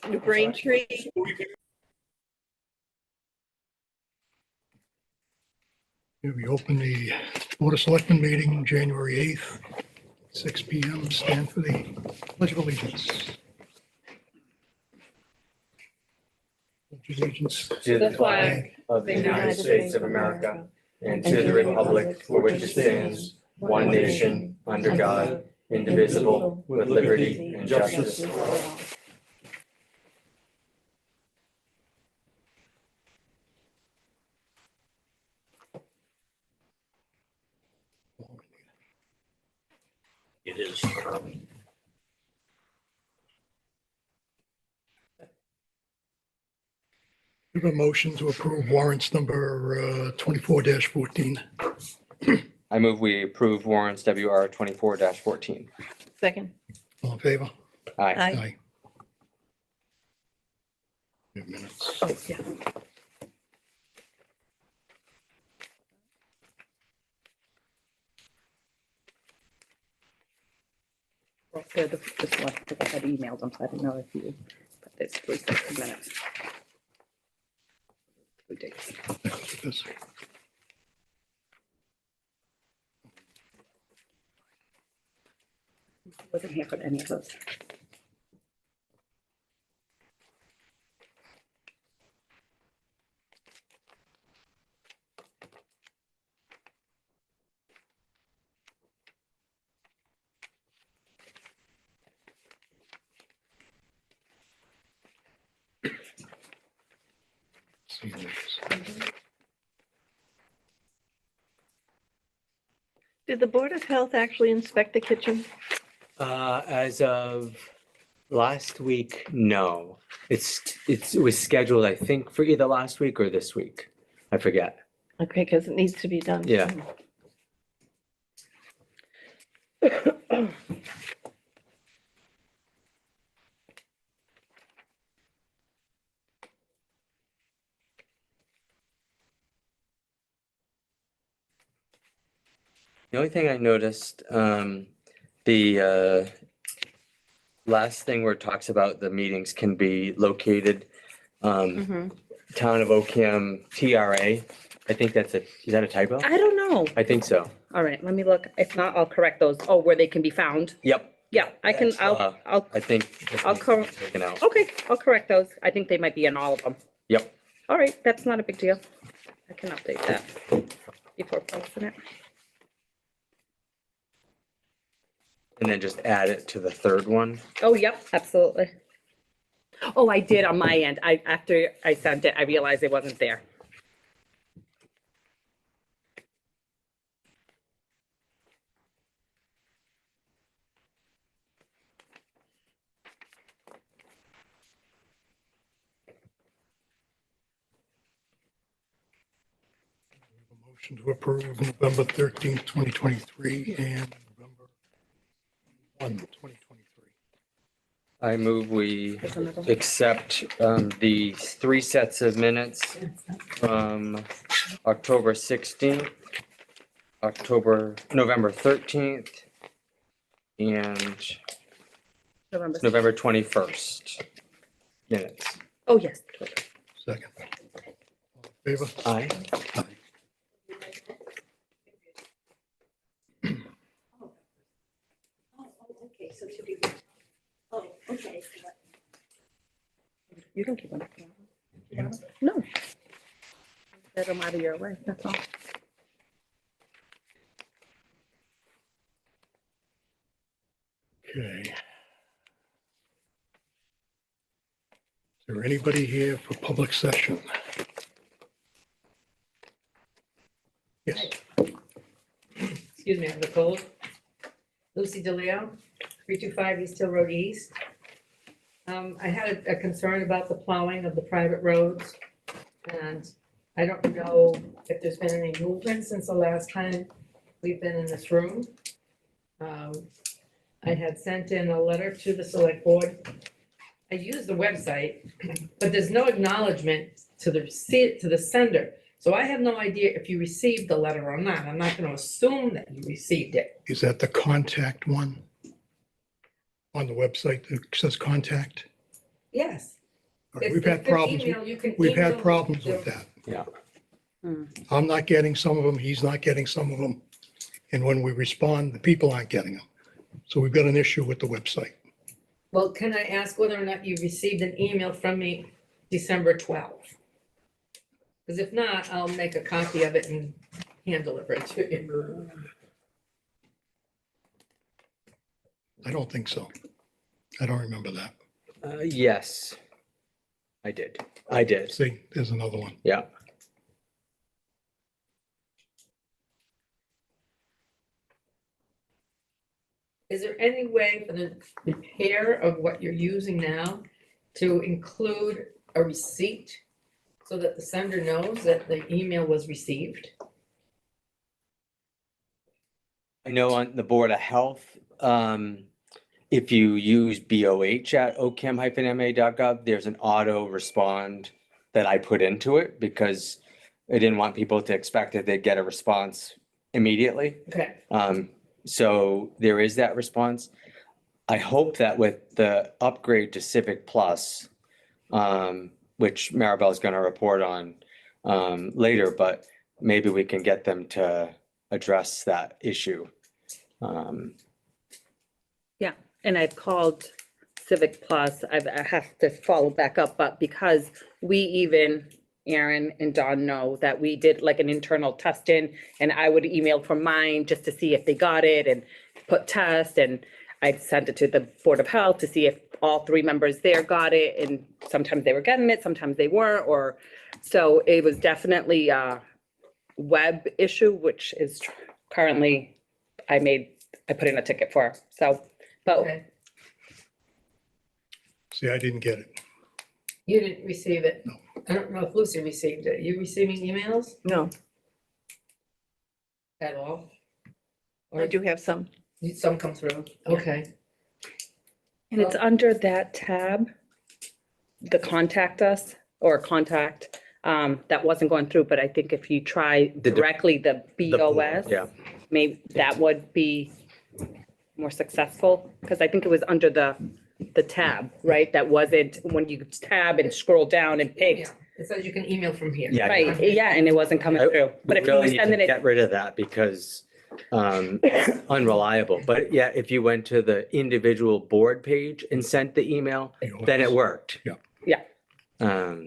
New Braintree. We open the Board of Selectmen meeting January 8th, 6 p.m. Stand for the Pledge of Allegiance. Pledge of Allegiance To the flag of the United States of America and to the republic for which it stands, one nation, under God, indivisible, with liberty and justice for all. It is. We have a motion to approve warrants number 24-14. I move we approve warrants WR 24-14. Second. All in favor? Aye. Aye. We have minutes. Oh, yeah. Well, they're the one that I had emailed them, so I don't know if you, but there's 3 sets of minutes. 2 dates. This. Wasn't here for any of those. See this. Did the Board of Health actually inspect the kitchen? As of last week, no. It was scheduled, I think, for either last week or this week. I forget. Okay, because it needs to be done. Yeah. The only thing I noticed, the last thing where it talks about the meetings can be located, Mhm. Town of Ocam TRA. I think is that a typo? I don't know. I think so. All right, let me look. If not, I'll correct those. Oh, where they can be found. Yep. Yeah, I can, That's, I'll, I think. this I'll needs to be cor- taken out. okay, I'll correct those. I think they might be in all of them. Yep. All right, that's not a big deal. I can update that before posting it. And then just add it to the third one. Oh, yep, absolutely. Oh, I did on my end. After I sent it, I realized it wasn't there. A motion to approve November 13th, 2023 and November 1, 2023. I move we There's another one. accept the 3 sets of minutes from October 16th, November 13th, and November. November 21st minutes. Oh, yes. Second. All in favor? Aye. Aye. Okay, so to be, oh, okay. You don't keep on. No. Get them out of your way, that's all. Okay. Is there anybody here for public session? Yes. Excuse me, I'm Nicole. Lucy DeLeo, 325 East Hill Road East. I had a concern about the plowing of the private roads. And I don't know if there's been any movement since the last time we've been in this room. I had sent in a letter to the select board. I used the website, but there's no acknowledgement to the sender. So I have no idea if you received the letter or not. I'm not gonna assume that you received it. Is that the contact one? On the website that says contact? Yes, If We've had it's an problems, email, you can we've had email problems the- with that. Yeah. I'm not getting some of them, he's not getting some of them. And when we respond, the people aren't getting them. So we've got an issue with the website. Well, can I ask whether or not you received an email from me December 12th? Because if not, I'll make a copy of it and hand deliver it to you. I don't think so. I don't remember that. Yes. I did. I did. See, there's another one. Yeah. Is there any way for the repair of what you're using now to include a receipt so that the sender knows that the email was received? I know on the Board of Health, if you use BOH at ocam-ma.gov, there's an auto respond that I put into it because I didn't want people to expect that they'd get a response immediately. Okay, So there is that response. I hope that with the upgrade to Civic Plus, which Maribel is going to report on later, but maybe we can get them to address that issue. Yeah, and I've called Civic Plus. I have to follow back up, but because we even, Aaron and Don know that we did like an internal testing and I would email from mine just to see if they got it and put test, and I sent it to the Board of Health to see if all three members there got it, and sometimes they were getting it, sometimes they weren't, or, so it was definitely a web issue, which is currently, I put in a ticket for, so, but okay. See, I didn't get it. You didn't receive it? No. I don't know if Lucy received it. You receiving emails No, at all? I do have some. Some come through, okay. and it's under that tab, the contact us or contact, that wasn't going through, but I think if you try The directly the BOS, Yeah. maybe that would be more successful, because I think it was under the tab, right? That wasn't, when you tab and scroll down and pick, Yeah, it says you can email from here. Yeah. right, yeah, and it wasn't coming I- through. But if you Really need send to it, get rid of that because it's unreliable. But yeah, if you went to the individual board page and sent the email, then it worked. Yeah. Yeah.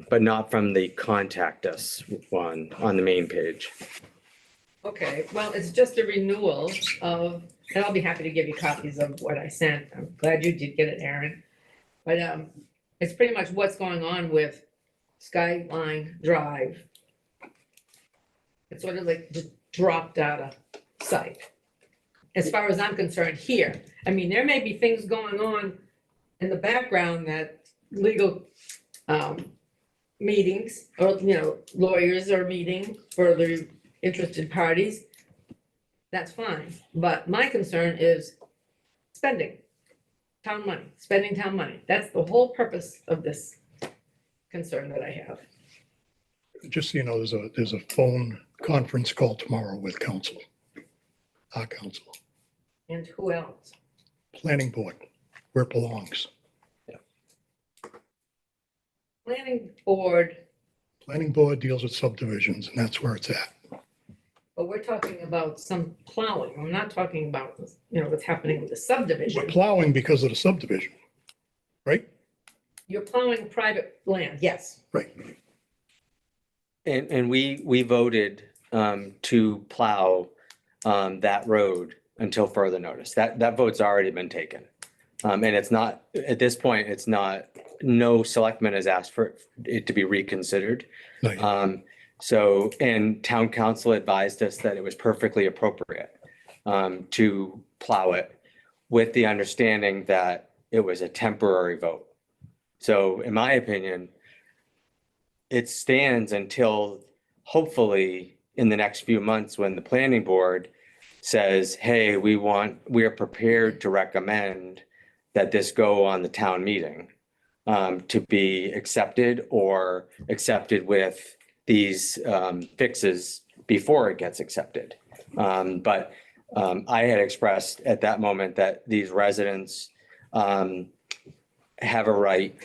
But not from the contact us one on the main page. Okay, well, it's just a renewal of, and I'll be happy to give you copies of what I sent. I'm glad you did get it, Aaron. But it's pretty much what's going on with Skyline Drive. It's sort of like just dropped out of sight. As far as I'm concerned here, I mean, there may be things going on in the background that legal meetings, or, you know, lawyers are meeting for the interested parties. That's fine, but my concern is spending town money, spending town money. That's the whole purpose of this concern that I have. Just so you know, there's a phone conference call tomorrow with council, our council, And who else? planning board, where it belongs. Planning board, Planning board deals with subdivisions and that's where it's at. but we're talking about some plowing. I'm not talking about, you know, what's happening with the We're subdivision. plowing because of the subdivision, right? You're plowing private land, yes. Right. And we voted to plow that road until further notice. That vote's already been taken. And it's not, at this point, it's not, no selectman has asked for it to be reconsidered. No, yeah. So, and town council advised us that it was perfectly appropriate to plow it with the understanding that it was a temporary vote. So in my opinion, it stands until hopefully in the next few months when the planning board says, hey, we are prepared to recommend that this go on the town meeting to be accepted or accepted with these fixes before it gets accepted. But I had expressed at that moment that these residents have a right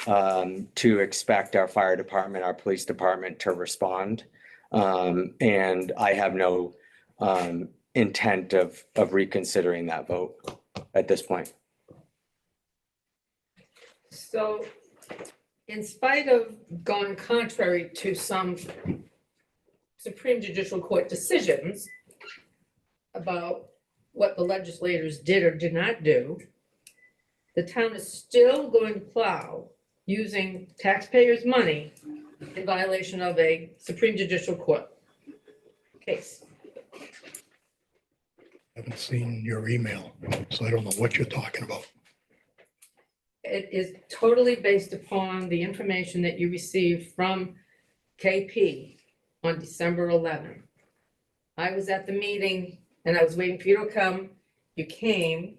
to expect our fire department, our police department to respond. And I have no intent of reconsidering that vote at this point. So in spite of going contrary to some Supreme Judicial Court decisions about what the legislators did or did not do, the town is still going to plow using taxpayers' money in violation of a Supreme Judicial Court case. I haven't seen your email, so I don't know what you're talking about. It is totally based upon the information that you received from KP on December 11. I was at the meeting and I was waiting for you to come. You came.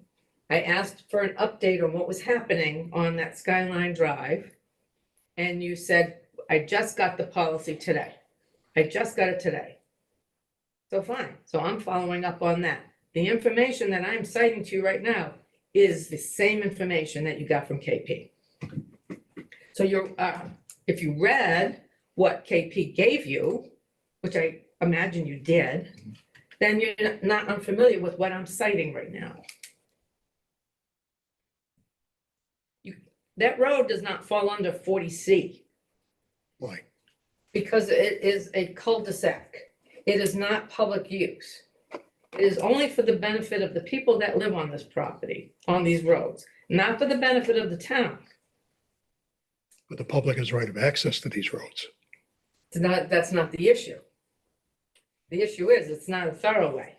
I asked for an update on what was happening on that Skyline Drive. And you said, I just got the policy today. I just got it today. So fine. So I'm following up on that. The information that I'm citing to you right now is the same information that you got from KP. So you're, if you read what KP gave you, which I imagine you did, then you're not unfamiliar with what I'm citing right now. That road does not fall under 40C Why? because it is a cul-de-sac. It is not public use. It is only for the benefit of the people that live on this property, on these roads, not for the benefit of the town. But the public has right of access to these roads. It's not, that's not the issue. The issue is it's not a thoroughway.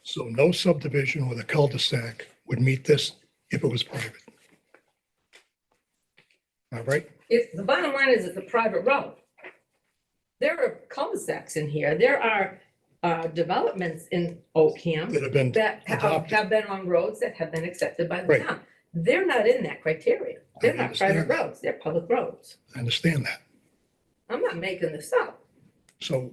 So no subdivision with a cul-de-sac would meet this if it was private. All right? The bottom line is it's a private road. There are cul-de-sacs in here. There are developments in Oakham That have been that adopted. have been on roads that have been accepted by the Right. town. They're not in that criteria. They're I not private understand that. roads. They're public roads. I understand that. I'm not making this up. So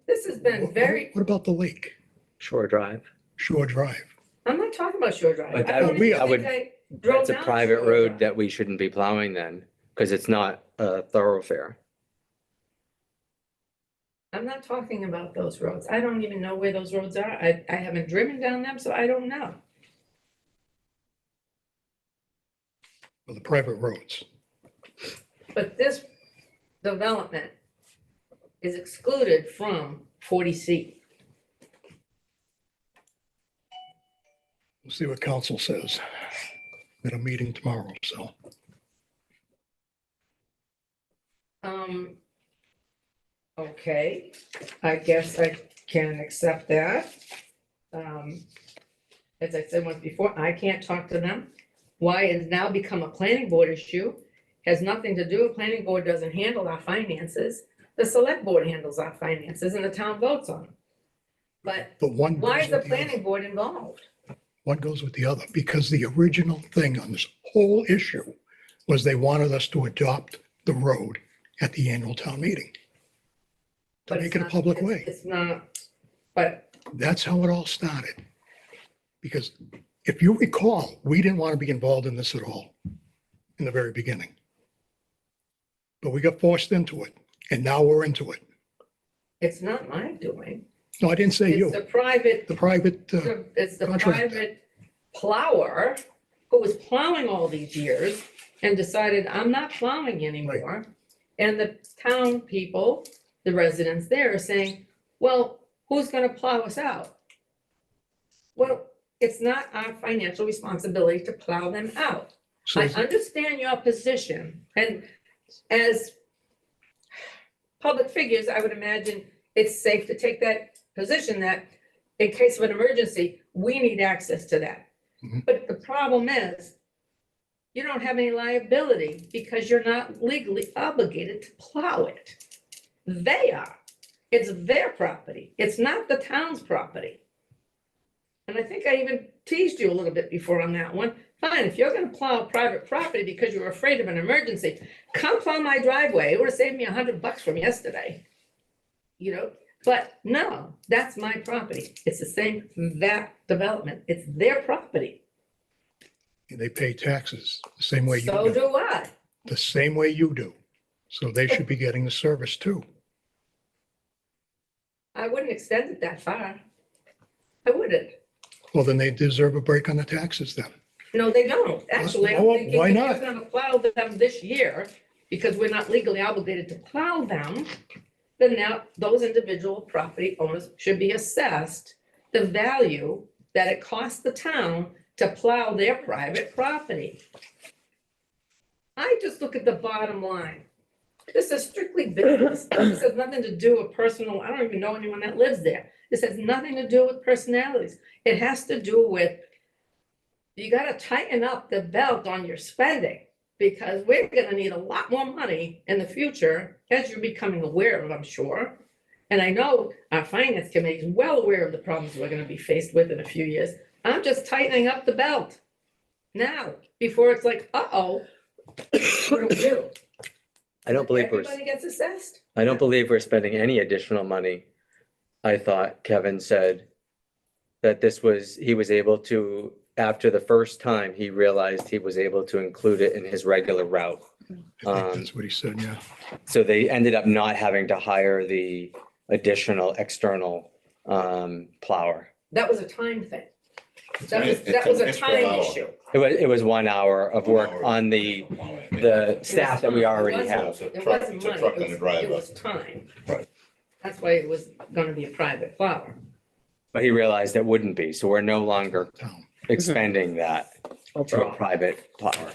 This has been very, what about the lake, Shore Drive. Shore Drive? I'm not talking about Shore Drive. But I that don't would be- even I would- think I drove That's a down private Shore road Drive. that we shouldn't be plowing then, because it's not a thoroughfare. I'm not talking about those roads. I don't even know where those roads are. I haven't driven down them, so I don't know. Or the private roads? But this development is excluded from 40C. We'll see what council says at a meeting tomorrow, so. Okay, I guess I can accept that. As I said once before, I can't talk to them. Why it's now become a planning board issue has nothing to do, planning board doesn't handle our finances. The select board handles our finances and the town votes on them. But But one why goes is the with the other. planning board involved? One goes with the other, because the original thing on this whole issue was they wanted us to adopt the road at the annual town meeting. To But make it's it a not- public it's- way. It's not, but That's how it all started. Because if you recall, we didn't want to be involved in this at all in the very beginning. But we got forced into it, and now we're into it. it's not my doing. No, I didn't say you, It's the private, the private, it's the contractor. private plower who was plowing all these years and decided, I'm not plowing anymore. And the town people, the residents there are saying, well, who's gonna plow us out? Well, it's not our financial responsibility to plow them out. so I understand your position, and as public figures, I would imagine it's safe to take that position that in case of an emergency, we need access to that. Mhm. But the problem is, you don't have any liability because you're not legally obligated to plow it. They are. It's their property. It's not the town's property. And I think I even teased you a little bit before on that one. Fine, if you're gonna plow private property because you're afraid of an emergency, come plow my driveway. It would have saved me $100 from yesterday. You know, but no, that's my property. It's the same, that development. It's their property. and they pay taxes the same way you So do, do I. the same way you do. So they should be getting the service too. I wouldn't extend it that far. I wouldn't. Well, then they deserve a break on the taxes then. No, they don't. Actually, I'm Well, thinking why if not? you're gonna plow them this year, because we're not legally obligated to plow them, then now those individual property owners should be assessed the value that it costs the town to plow their private property. I just look at the bottom line. This is strictly business. This has nothing to do with personal, I don't even know anyone that lives there. This has nothing to do with personalities. It has to do with, you gotta tighten up the belt on your spending, because we're gonna need a lot more money in the future, as you're becoming aware of, I'm sure. And I know our finance committee is well aware of the problems we're gonna be faced with in a few years. I'm just tightening up the belt now, before it's like, uh-oh, what do we do? I don't believe Everybody gets assessed? I don't believe we're spending any additional money. I thought Kevin said that he was able to, after the first time, he realized he was able to include it in his regular route. I think Um, that's what he said, yeah. So they ended up not having to hire the additional external plower. That was a time thing. That was a time issue. It was 1 hour of work on the staff that we already have. It wasn't money, it was time. Right. That's why it was gonna be a private plower. But he realized it wouldn't be, so we're no longer Town. expending that to a private plower.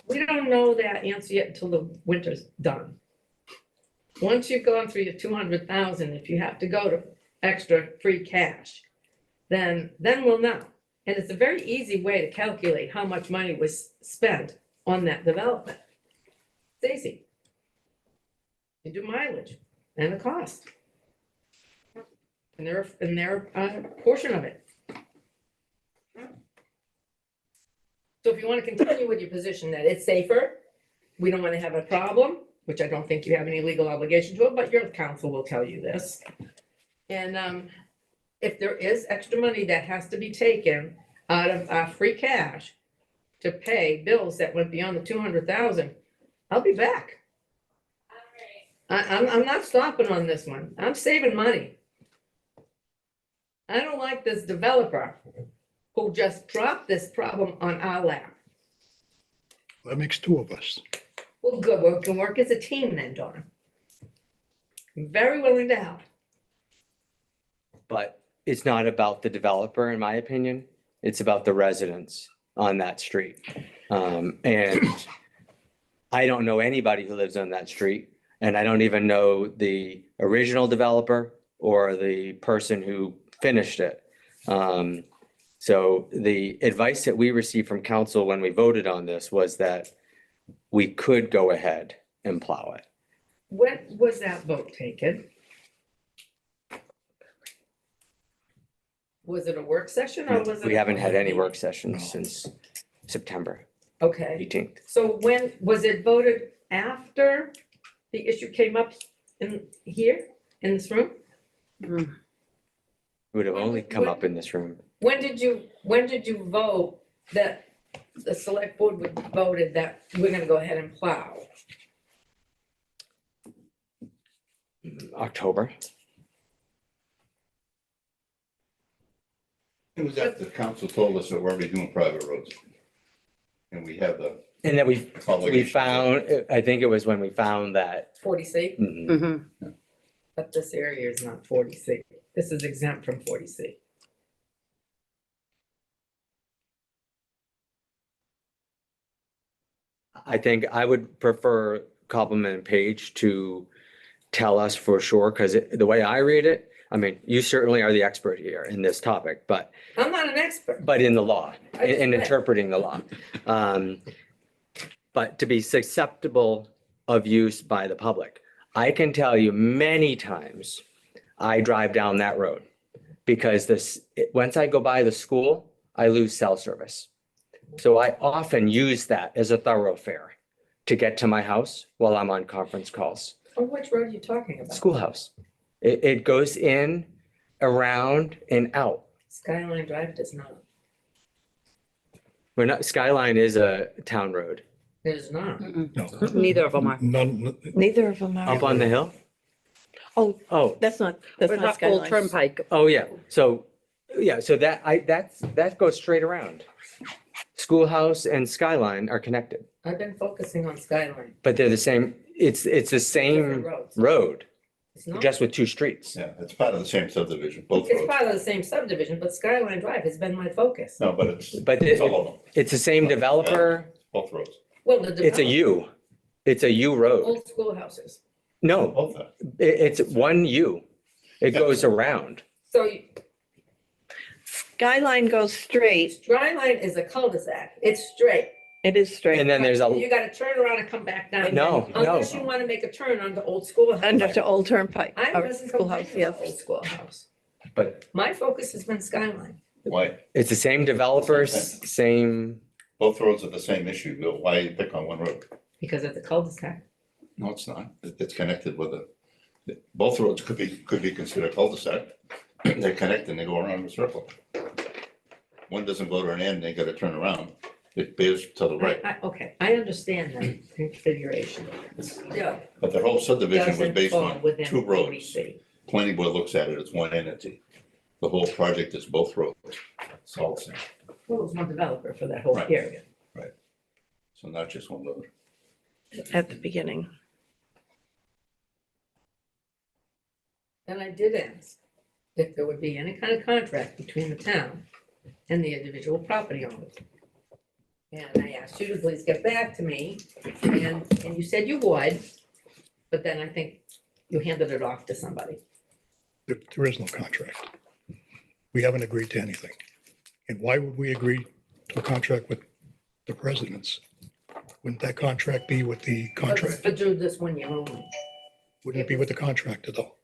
We don't know that answer yet until the winter's done. Once you've gone through your 200,000, if you have to go to extra free cash, then we'll know. And it's a very easy way to calculate how much money was spent on that development. It's easy. You do mileage and the cost. And their portion of it. So if you want to continue with your position that it's safer, we don't want to have a problem, which I don't think you have any legal obligation to it, but your counsel will tell you this. And if there is extra money that has to be taken out of our free cash to pay bills that went beyond the 200,000, I'll be back. I'm not stopping on this one. I'm saving money. I don't like this developer who just dropped this problem on our lap. That makes two of us. Well, good, we can work as a team then, Donna. I'm very willing to help. But it's not about the developer, in my opinion. It's about the residents on that street. And I don't know anybody who lives on that street. And I don't even know the original developer or the person who finished it. So the advice that we received from council when we voted on this was that we could go ahead and plow it. When was that vote taken? Was it a work session or was it? We haven't had any work No. sessions since September Okay, 18th. so when, was it voted after the issue came up in here, in this room? It would have only come up in this room. When did you vote that the select board voted that we're gonna go ahead and plow? October. It was after the council told us that we're already doing private roads. And we have the And then we obligation. found, I think it was when we found that. 40C, mhm, but this area is not 40C. This is exempt from 40C. I think I would prefer Copeland and Page to tell us for sure, because the way I read it, I mean, you certainly are the expert here in this topic, but I'm not an expert. in the law, I just in read. interpreting the law. But to be susceptible of use by the public, I can tell you many times I drive down that road because once I go by the school, I lose cell service. So I often use that as a thoroughfare to get to my house while I'm on conference calls. Oh, which road are you talking about? Schoolhouse. It goes in, around and out. Skyline Drive does not. We're not, Skyline is a town road. It is not. No. Neither of them are. None, Neither of them are. Up on the hill? Oh, Oh, that's not But Skyline. Old Turnpike. oh, yeah. So, yeah, so that goes straight around. Schoolhouse and Skyline are connected, I've been focusing on Skyline. but they're the same, it's the Different same roads. road, It's not. just with two streets. Yeah, it's part of the same subdivision, both It's roads. part of the same subdivision, but Skyline Drive has been my focus. No, but it's, But it's all of them, it's the same developer. both roads, Well, the It's a development, U. It's a U road. old schoolhouses. No, both are. it's one U. It goes around. So Skyline goes straight. Skyline is a cul-de-sac. It's straight. It is straight. And then there's You a, gotta turn around and come back down. No, no. Unless you wanna make a turn onto Old Schoolhouse. Under to Old Turnpike, I or wasn't Schoolhouse, complaining about yes. Old Schoolhouse. but My focus has been Skyline. Why? it's the same developer, same, Both roads are the same issue, Bill. Why you pick on one road? Because it's a cul-de-sac. No, it's not. It's connected with both roads could be considered cul-de-sac. They're connected and they go around in a circle. One doesn't go to an end, they gotta turn around. It bears to the right. Okay, I understand that configuration. Still, But the whole subdivision was doesn't based fall on within two roads. ABC. Planning board looks at it as one entity. The whole project is both roads. It's all the same. Well, it was one developer for that whole Right. area. So not just one road. At the beginning. And I did ask if there would be any kind of contract between the town and the individual property owners. And I asked you to please get back to me, and you said you would, but then I think you handed it off to somebody. there is no contract. We haven't agreed to anything. And why would we agree to a contract with the residents? Wouldn't that contract be with the But contract? to do this one year only. Wouldn't it be with the contractor though?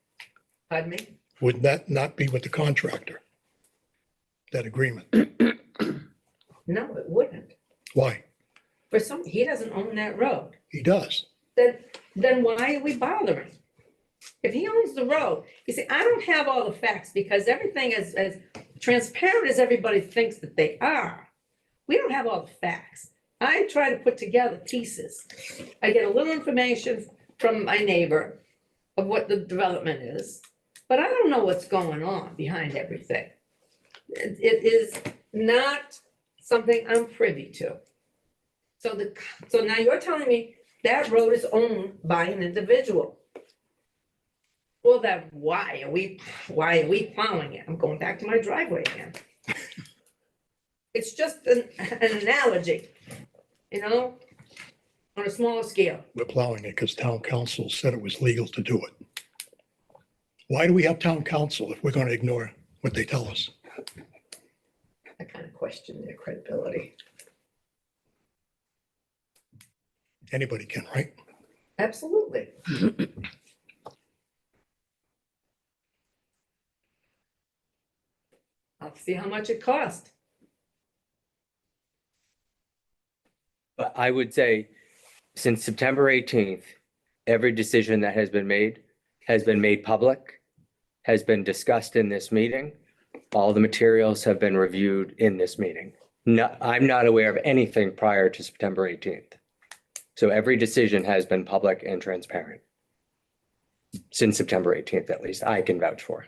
Pardon me? Would that not be with the contractor? That agreement? No, it wouldn't. Why? For some, he doesn't own that road. He does. Then why are we bothering? If he owns the road, you see, I don't have all the facts because everything is as transparent as everybody thinks that they are. We don't have all the facts. I try to put together pieces. I get a little information from my neighbor of what the development is, but I don't know what's going on behind everything. It is not something I'm privy to. So now you're telling me that road is owned by an individual. Well, then why are we plowing it? I'm going back to my driveway again. It's just an analogy, you know, on a smaller scale. We're plowing it because town council said it was legal to do it. Why do we have town council if we're going to ignore what they tell us? I kind of question their credibility. Anybody can, right? Absolutely. I'll see how much it cost. but I would say since September 18th, every decision that has been made public, has been discussed in this meeting. All the materials have been reviewed in this meeting. No, I'm not aware of anything prior to September 18th. So every decision has been public and transparent. Since September 18th, at least, I can vouch for.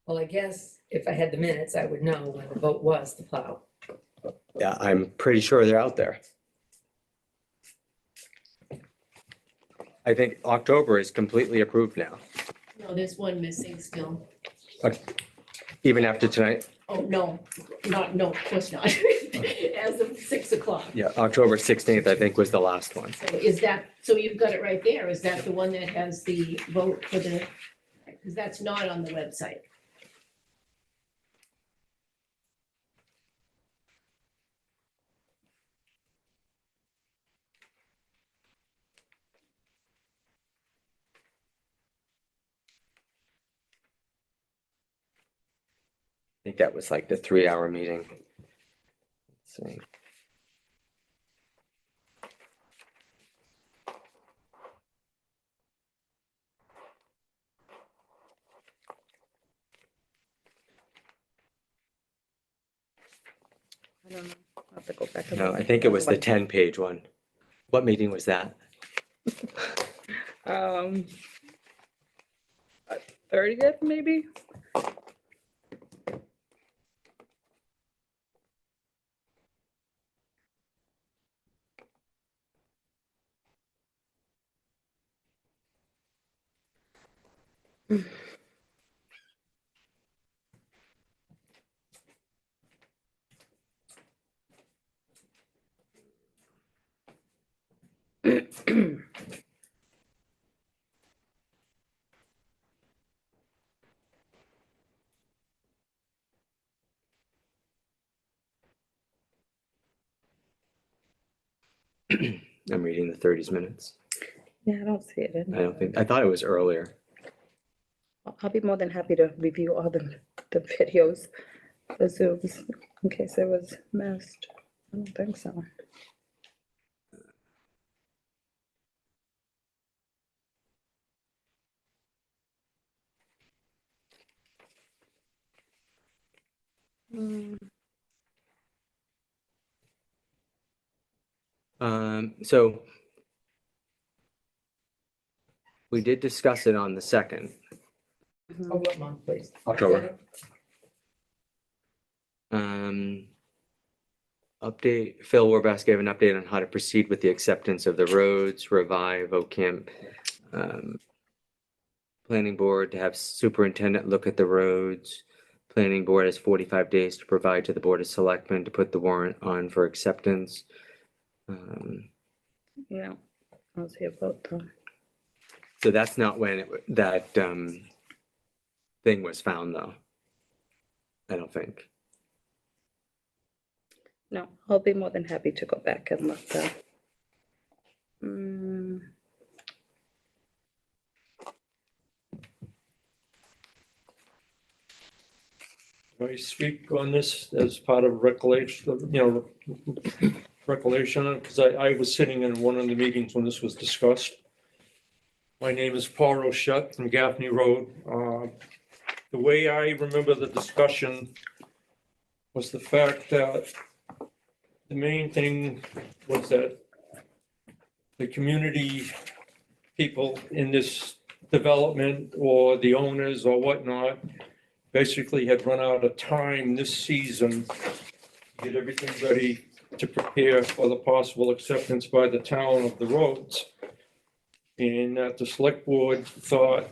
Well, I guess if I had the minutes, I would know when the vote was to plow. Yeah, I'm pretty sure they're out there. I think October is completely approved now, No, there's one missing still. even after tonight. Oh, no, no, of course not. As of 6 o'clock. Yeah, October 16th, I think, was the last one. So is that, so you've got it right there. Is that the one that has the vote for the, because that's not on the website. I think that was like the 3-hour meeting. Let's see. No, I think it was the 10-page one. What meeting was that? Um, 30th, maybe? I'm reading the 30s minutes. Yeah, I don't see it in. I thought it was earlier. I'll be more than happy to review all the videos, the Zooms, in case it was missed. I don't think so. Mm, So we did discuss it on the 2nd. Oh, what month, please? October. Update, Phil Warbass gave an update on how to proceed with the acceptance of the roads, revive Camp. Planning board to have superintendent look at the roads. Planning board has 45 days to provide to the Board of Selectmen to put the warrant on for acceptance. Yeah, I'll see about that. So that's not when that thing was found, though. I don't think. No, I'll be more than happy to go back and look that. Mm, I speak on this as part of recollection, recollection, because I was sitting in one of the meetings when this was discussed. My name is Paul Rochette from Gaffney Road. The way I remember the discussion was the fact that the main thing was that the community people in this development or the owners or whatnot basically had run out of time this season to get everything ready to prepare for the possible acceptance by the town of the roads. And that the select board thought,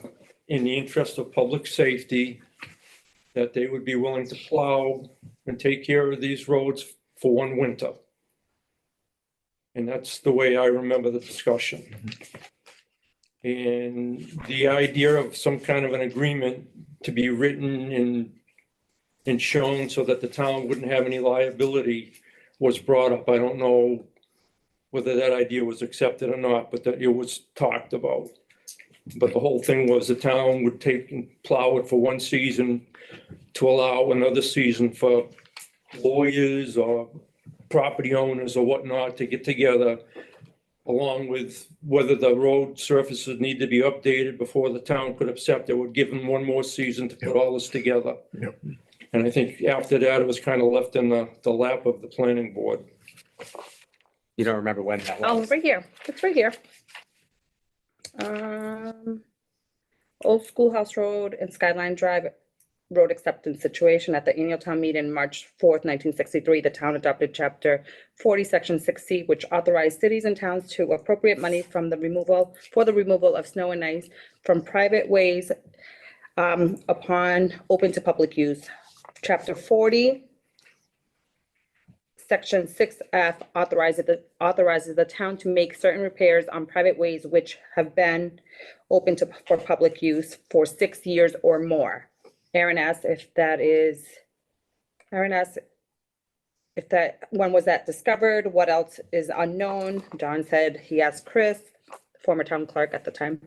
in the interest of public safety, that they would be willing to plow and take care of these roads for one winter. And that's the way I remember the discussion. And the idea of some kind of an agreement to be written and shown so that the town wouldn't have any liability was brought up. I don't know whether that idea was accepted or not, but that it was talked about. But the whole thing was the town would take and plow it for one season to allow another season for lawyers or property owners or whatnot to get together, along with whether the road surfaces need to be updated before the town could accept it, would give them one more season to put all this together. Yep. And I think after that, it was kind of left in the lap of the planning board. You don't remember when that oh, was? right here, it's right here. Old Schoolhouse Road and Skyline Drive road acceptance situation. At the annual town meeting, March 4th, 1963, the town adopted chapter 40, section 6C, which authorized cities and towns to appropriate money from the removal of snow and ice from private ways upon open to public use. Chapter 40, section 6F authorizes the town to make certain repairs on private ways which have been open for public use for 6 years or more. Aaron asked if that when was that discovered? What else is unknown? Don said he asked Chris, former town clerk at the time,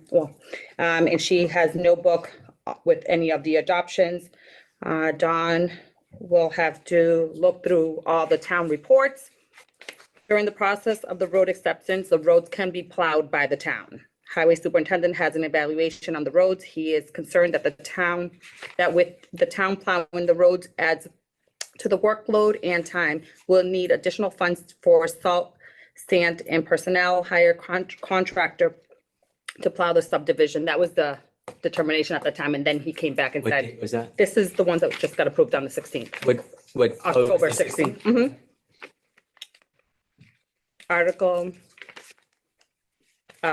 and she has no book with any of the adoptions. Don will have to look through all the town reports. During the process of the road acceptance, the roads can be plowed by the town. Highway superintendent has an evaluation on the roads. He is concerned that with the town plowing the roads adds to the workload and time. We'll need additional funds for salt, sand, and personnel, hire contractor to plow the subdivision. That was the determination at the time, and then he came back and What said, date was that? this is the ones that just got approved on the 16th, What? oh, October the 16th. Mhm. Article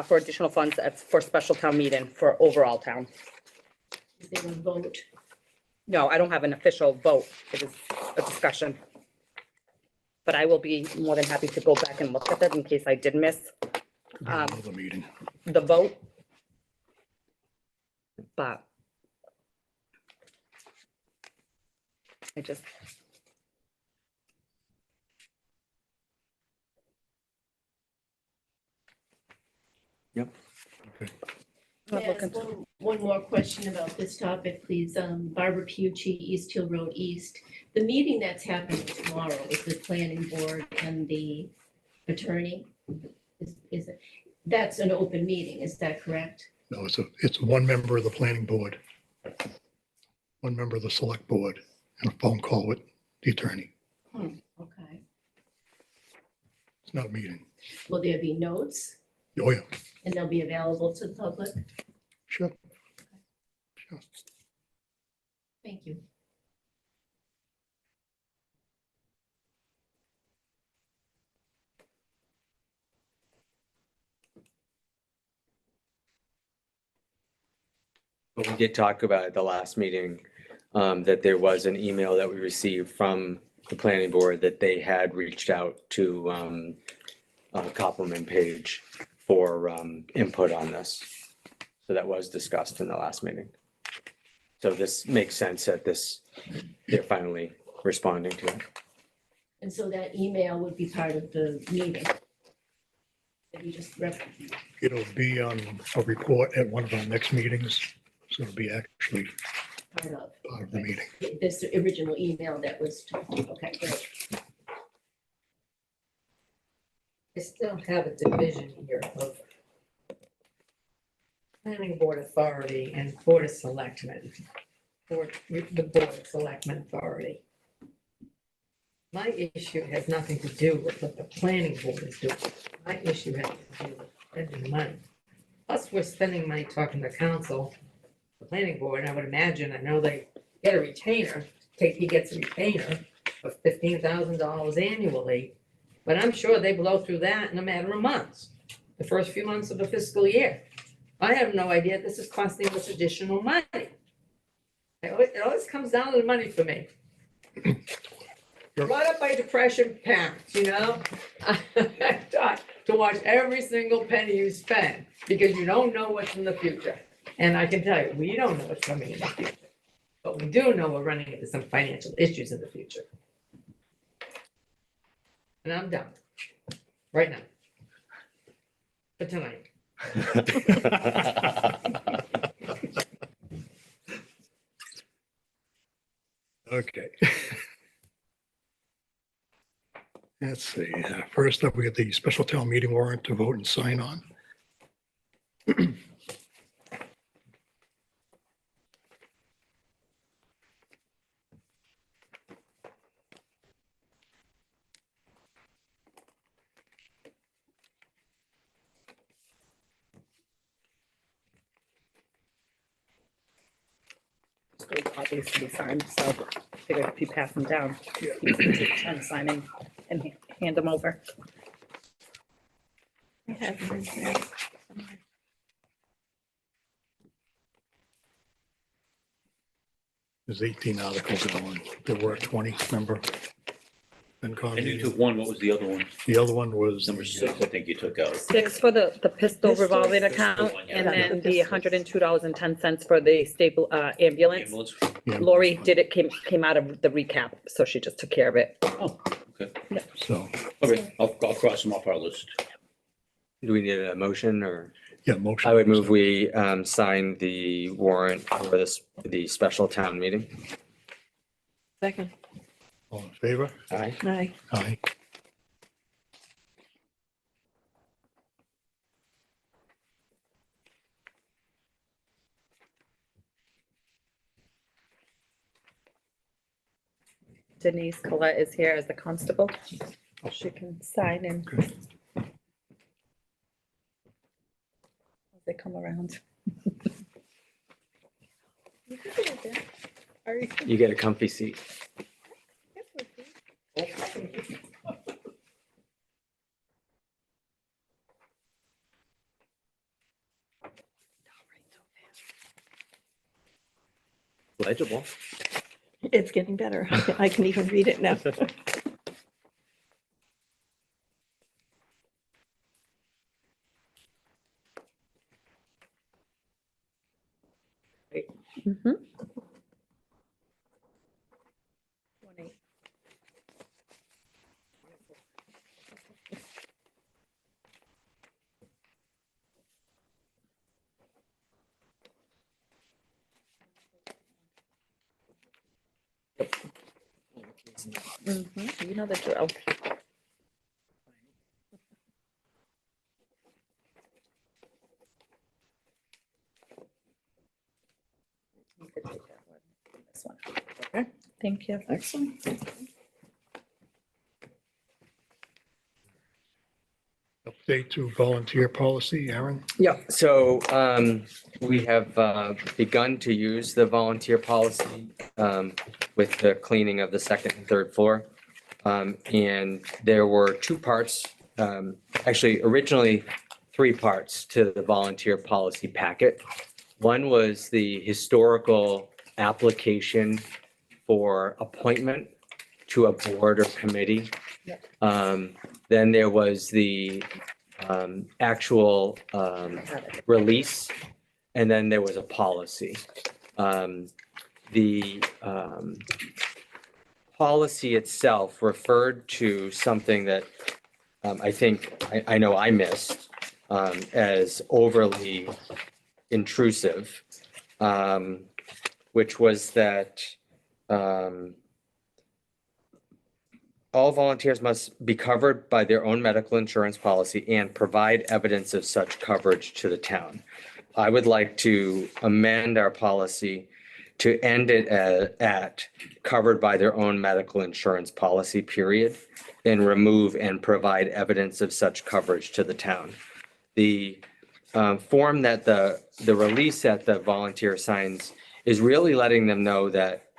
for additional funds for special town meeting for overall town. Is there a vote? No, I don't have an official vote. It is a discussion. But I will be more than happy to go back and look at that in case I did miss Another meeting. the vote. But I just, I'll May I look ask into- one more question about this topic, please? Barbara Pucci, East Hill Road East. The meeting that's happening tomorrow is the planning board and the attorney? Is it, that's an open meeting, is that correct? No, it's one member of the planning board, one member of the select board, and a phone call with the attorney. Okay. It's not a meeting. Will there be notes Oh, yeah, and they'll be available to the public? sure. Sure. Thank you. But we did talk about at the last meeting, that there was an email that we received from the planning board that they had reached out to, Copeland Page for, input on this. So that was discussed in the last meeting. So this makes sense that they're finally responding to it. And so that email would be part of the meeting? That you just It'll be on a report at one of our next meetings, so it'll be actually part of? part of the meeting. This original email that was, okay, great. I still have a division here of planning board authority and board of selectmen, or the board of selectmen authority. My issue has nothing to do with what the planning board is doing. My issue has to do with spending money. Plus, we're spending money talking to council, the planning board, and I would imagine, I know they get a retainer, he gets a retainer of $15,000 annually. But I'm sure they blow through that in a matter of months, the first few months of the fiscal year. I have no idea this is costing us additional money. It always comes down to the money for me. Brought up by depression parents, you know? To watch every single penny you spend, because you don't know what's in the future. And I can tell you, we don't know what's coming in the future. But we do know we're running into some financial issues in the future. And I'm done, right now. For tonight. Okay. Let's see, first up, we have the special town meeting warrant to vote and sign on. those copies to be signed, so I figured if you pass them down, Yeah. you can take turn signing and hand them over. I have them in here. There's 18 articles going. There were 20, remember? FinCom And you meeting. took one, what was the other one? The other one was. Number 6, I think you took out. 6 for the pistol Pistol. revolving Pistol account, one, yeah. and then the Pistols. $102.10 for the staple ambulance. Ambulance? Yeah, Lori did it, came out of the recap, so she just took care of it. Oh, okay. So, Okay, I'll cross them off our list. Do we need a motion or? yeah, motion. I would move we sign the warrant for the special town meeting. Second, All in favor? Aye. aye. Aye. Denise Collette is here as the constable. She can sign in. As they come around. You get a comfy seat. Legible. It's getting better. I can even read it now. Mhm. You know the drill. You could take that one, this one. Okay. Thank you. Excellent. Update to volunteer policy, Aaron? Yeah, so we have begun to use the volunteer policy with the cleaning of the second and third floor. And there were two parts, actually originally three parts to the volunteer policy packet. One was the historical application for appointment to a board or committee. Then there was the actual release, and then there was a policy. The policy itself referred to something that I think, I know I missed as overly intrusive, which was that all volunteers must be covered by their own medical insurance policy and provide evidence of such coverage to the town. I would like to amend our policy to end it at covered by their own medical insurance policy, period, and remove and provide evidence of such coverage to the town. The form that the release that the volunteer signs is really letting them know that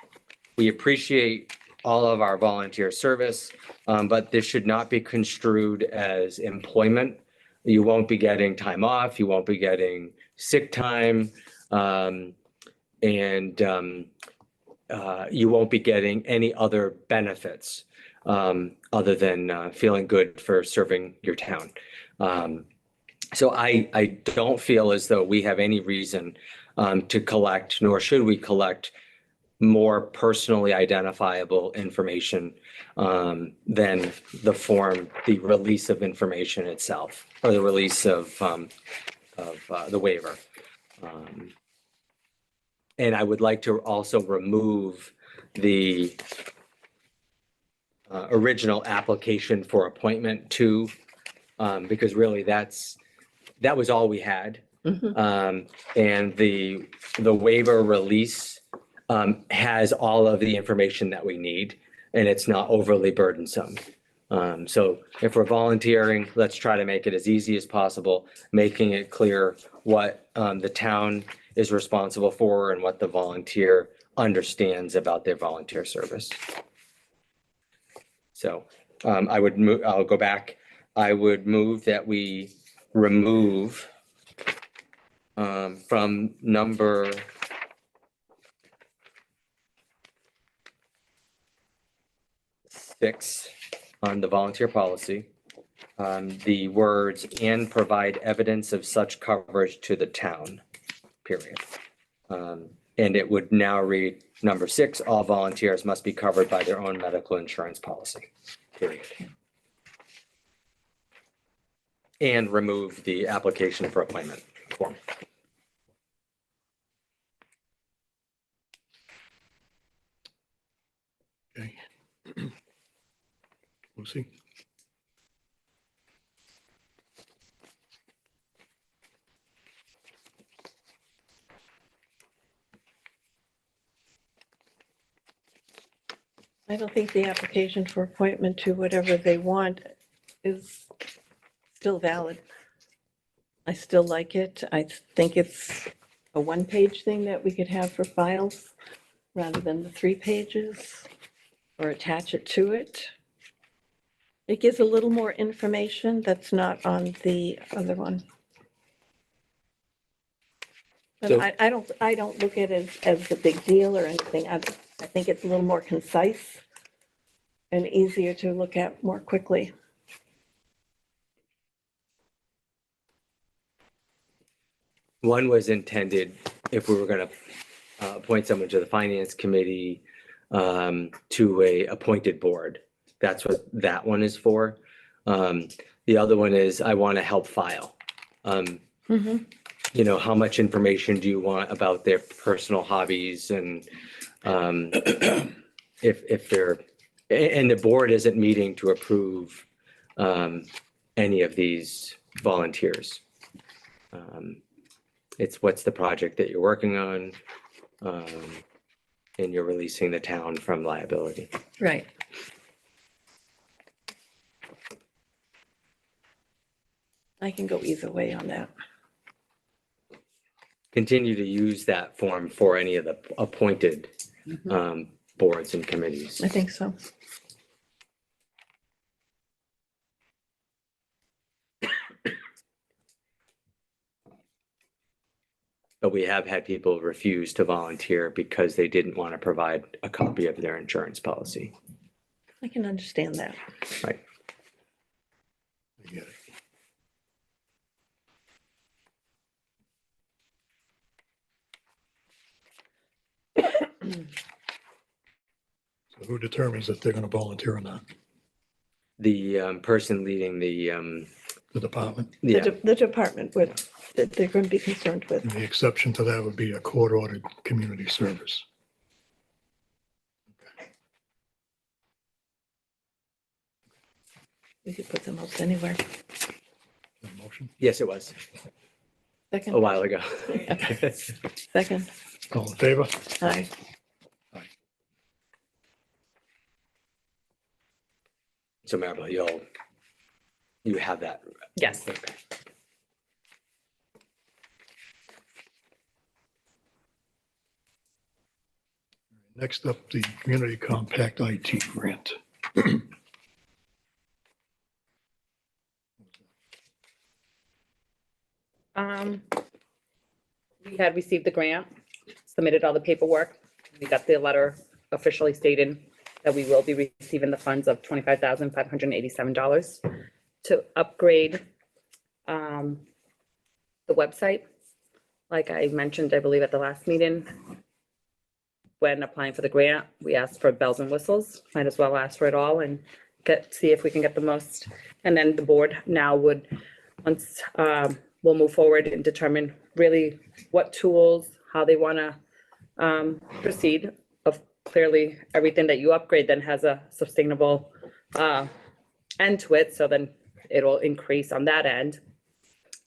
we appreciate all of our volunteer service, but this should not be construed as employment. You won't be getting time off, you won't be getting sick time, and you won't be getting any other benefits other than feeling good for serving your town. So I don't feel as though we have any reason to collect, nor should we collect more personally identifiable information than the form, the release of information itself, or the release of the waiver. And I would like to also remove the original application for appointment to, because really that was all we had. And the waiver release has all of the information that we need, and it's not overly burdensome. So if we're volunteering, let's try to make it as easy as possible, making it clear what the town is responsible for and what the volunteer understands about their volunteer service. So I would move, I'll go back. I would move that we remove from number 6 on the volunteer policy, the words "and provide evidence of such coverage to the town," period. And it would now read number 6, all volunteers must be covered by their own medical insurance policy, period. And remove the application for appointment form. Okay. Lucy? I don't think the application for appointment to whatever they want is still valid. I still like it. I think it's a one-page thing that we could have for files rather than the 3 pages, or attach it to it. It gives a little more information that's not on the other one. So- But I don't look at it as a big deal or anything. I think it's a little more concise and easier to look at more quickly. One was intended if we were gonna appoint someone to the finance committee to a appointed board. That's what that one is for. The other one is I want to help file. Mhm. You know, how much information do you want about their personal hobbies and if they're, and the board isn't meeting to approve any of these volunteers. It's what's the project that you're working on, and you're releasing the town from liability. Right. I can go either way on that. Continue to use that form for any of the appointed boards and committees. I think so. But we have had people refuse to volunteer because they didn't want to provide a copy of their insurance policy. I can understand that. Right. I get it. So who determines if they're gonna volunteer or not? The person leading the, The department? yeah, The department would, that they're going to be concerned with. And the exception to that would be a court-ordered community service. We could put them most anywhere. A motion? yes, it was a Second, while ago. second, All in favor? aye. So Maribel, you have that. Yes. Okay. Next up, the Community Compact IT grant. We had received the grant, submitted all the paperwork. We got the letter officially stating that we will be receiving the funds of $25,587 to upgrade the website. Like I mentioned, I believe at the last meeting, when applying for the grant, we asked for bells and whistles. Might as well ask for it all and see if we can get the most. And then the board now would, once we'll move forward and determine really what tools, how they want to proceed. Of clearly, everything that you upgrade then has a sustainable end to it, so then it'll increase on that end.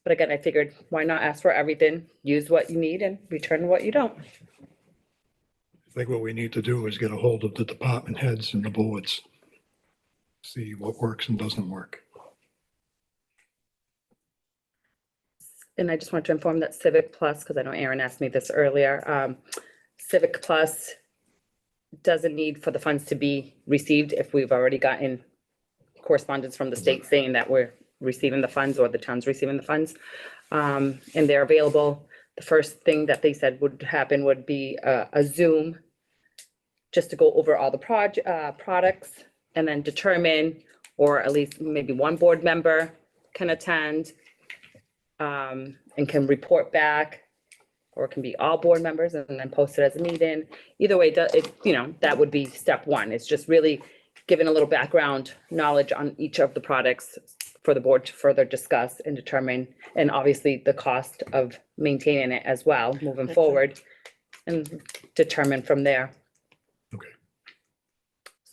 But again, I figured, why not ask for everything, use what you need and return what you don't. I think what we need to do is get a hold of the department heads and the boards. See what works and doesn't work. And I just want to inform that Civic Plus, because I know Aaron asked me this earlier, Civic Plus doesn't need for the funds to be received if we've already gotten correspondence from the state saying that we're receiving the funds or the town's receiving the funds. And they're available. The first thing that they said would happen would be a Zoom just to go over all the products and then determine, or at least maybe one board member can attend and can report back, or it can be all board members and then post it as a meeting. Either way, that would be step one. It's just really giving a little background knowledge on each of the products for the board to further discuss and determine, and obviously the cost of maintaining it as well, moving That's it. forward, and determine from there. Okay.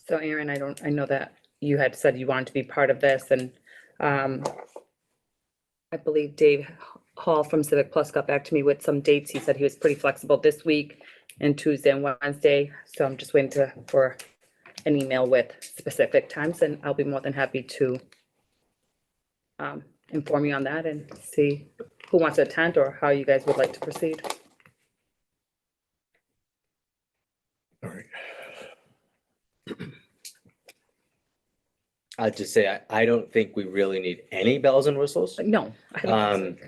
So Aaron, I know that you had said you wanted to be part of this, and I believe Dave Hall from Civic Plus got back to me with some dates. He said he was pretty flexible this week and Tuesday and Wednesday. So I'm just waiting for an email with specific times, and I'll be more than happy to inform you on that and see who wants to attend or how you guys would like to proceed. All right. I'd just say, I don't think we really need any bells and whistles. No, I don't think so.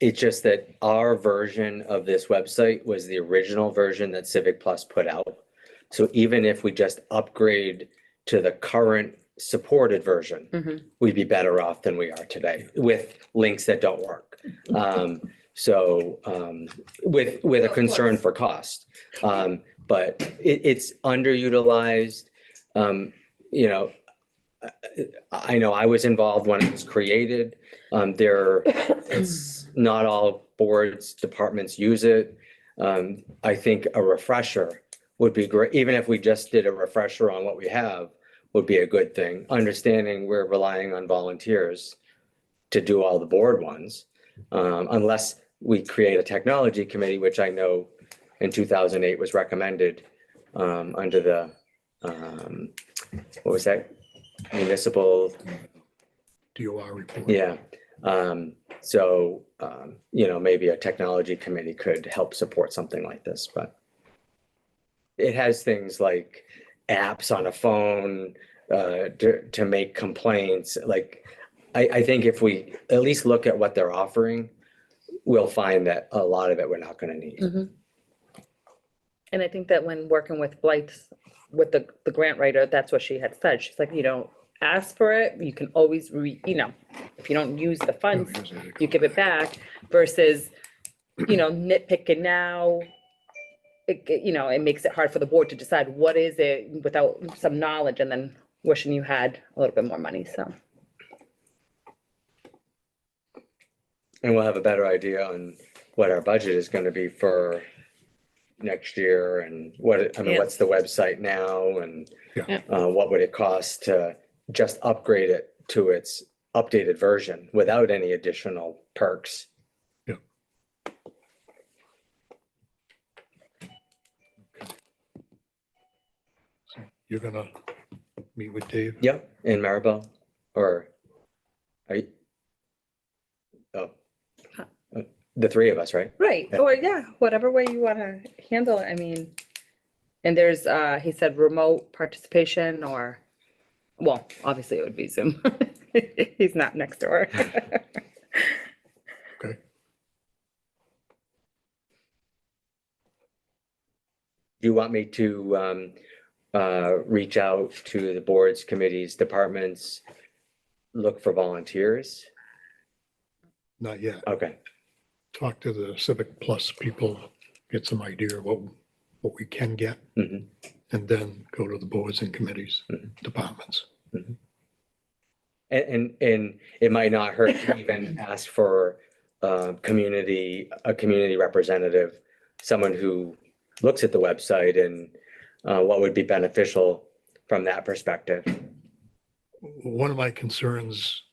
It's just that our version of this website was the original version that Civic Plus put out. So even if we just upgrade to the current supported version, Mhm. we'd be better off than we are today with links that don't work. With a concern for cost. But it's underutilized. You know, I know I was involved when it was created. It's not all boards, departments use it. I think a refresher would be great. Even if we just did a refresher on what we have, would be a good thing. Understanding we're relying on volunteers to do all the board ones. Unless we create a technology committee, which I know in 2008 was recommended under the, what was that? Municipal, DOR report. yeah. You know, maybe a technology committee could help support something like this, but it has things like apps on a phone to make complaints. Like, I think if we at least look at what they're offering, we'll find that a lot of it we're not going to need. Mhm. And I think that when working with Blythe's, with the grant writer, that's what she had said. She's like, you don't ask for it, you can always you know, if you don't use the funds, you give it back versus, you know, nitpicking now. You know, it makes it hard for the board to decide what is it without some knowledge and then wishing you had a little bit more money, so. And we'll have a better idea on what our budget is going to be for next year and what's the website now and what would it cost to just upgrade it to its updated version without any additional perks. Yeah. So you're gonna meet with Dave? Yep, in Maribel, or are you? Oh, the three of us, right? Right, Yeah. or yeah, whatever way you want to handle it, I mean, and there's, he said remote participation or, well, obviously it would be Zoom. He's not next door. Okay. Do you want me to reach out to the boards, committees, departments, look for volunteers? Not yet. Okay, Talk to the Civic Plus people, get some idea of what we can get, Mhm. and then go to the boards and committees, Mhm. departments. and it might not hurt to even ask for a community representative, someone who looks at the website and what would be beneficial from that perspective. One of my concerns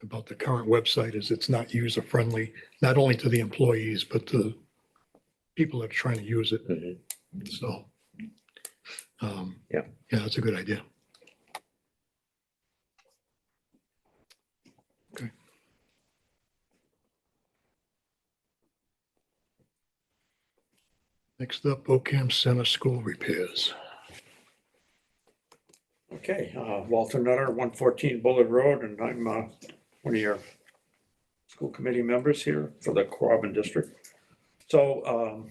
about the current website is it's not user-friendly, not only to the employees, but to people that are trying to use it. Mhm. So, Yeah. yeah, that's a good idea. Okay. Next up, Ocam Center School repairs. Okay, Walter Nutter, 114 Bullard Road, and I'm one of your school committee members here for the Quabbin District. So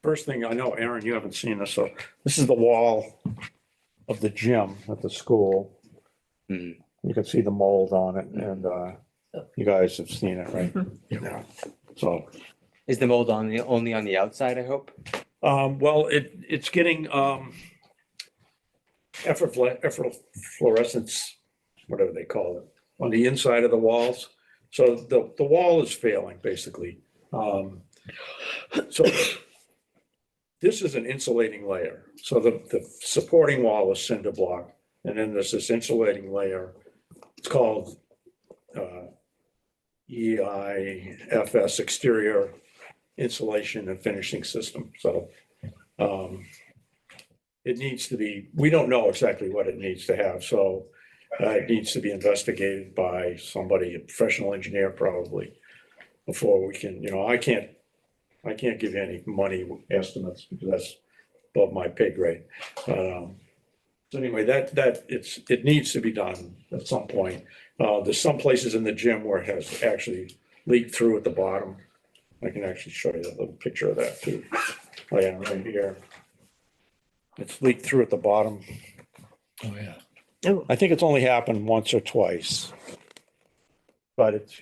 first thing, I know, Aaron, you haven't seen this, so this is the wall of the gym at the school. Mhm. You can see the mold on it, and you guys have seen it, right? Yeah. So, Is the mold only on the outside, I hope? well, it's getting efflorescence, whatever they call it, on the inside of the walls. So the wall is failing, basically. So this is an insulating layer. So the supporting wall is cinder block, and then there's this insulating layer. It's called EIFS, exterior insulation and finishing system. So it needs to be, we don't know exactly what it needs to have, so it needs to be investigated by somebody, a professional engineer probably, before we can, I can't give you any money estimates because that's above my pay grade. So anyway, it needs to be done at some point. There's some places in the gym where it has actually leaked through at the bottom. I can actually show you a little picture of that too. Oh yeah, right here. It's leaked through at the bottom. Oh yeah. Oh. I think it's only happened once or twice. But it's,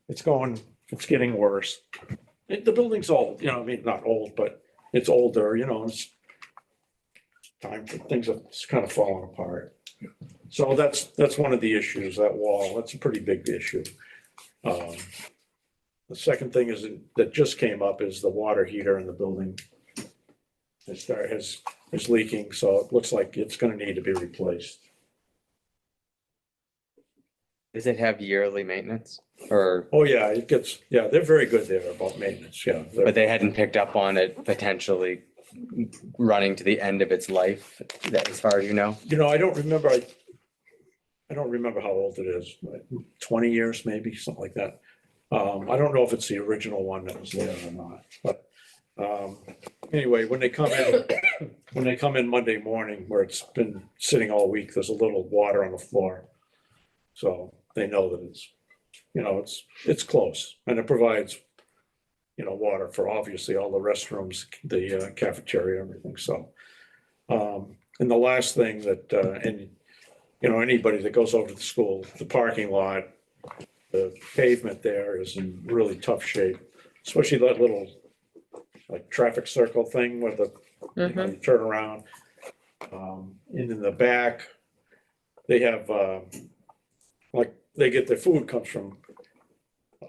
it's getting worse. The building's old, I mean, not old, but it's older, it's time for things are kind of falling apart. So that's one of the issues, that wall, that's a pretty big issue. The second thing that just came up is the water heater in the building. Is leaking, so it looks like it's gonna need to be replaced. Does it have yearly maintenance or, Oh, yeah, they're very good there about maintenance, yeah. but they hadn't picked up on it potentially running to the end of its life, as far as you know? I don't remember, I don't remember how old it is, like 20 years maybe, something like that. I don't know if it's the original one that was there or not, but anyway, when they come in Monday morning, where it's been sitting all week, there's a little water on the floor. So they know that it's close, and it provides, water for obviously all the restrooms, the cafeteria, everything, so. And the last thing that, anybody that goes over to the school, the parking lot, the pavement there is in really tough shape, especially that little like traffic circle thing where you turn around. And in the back, they have, they get their food comes from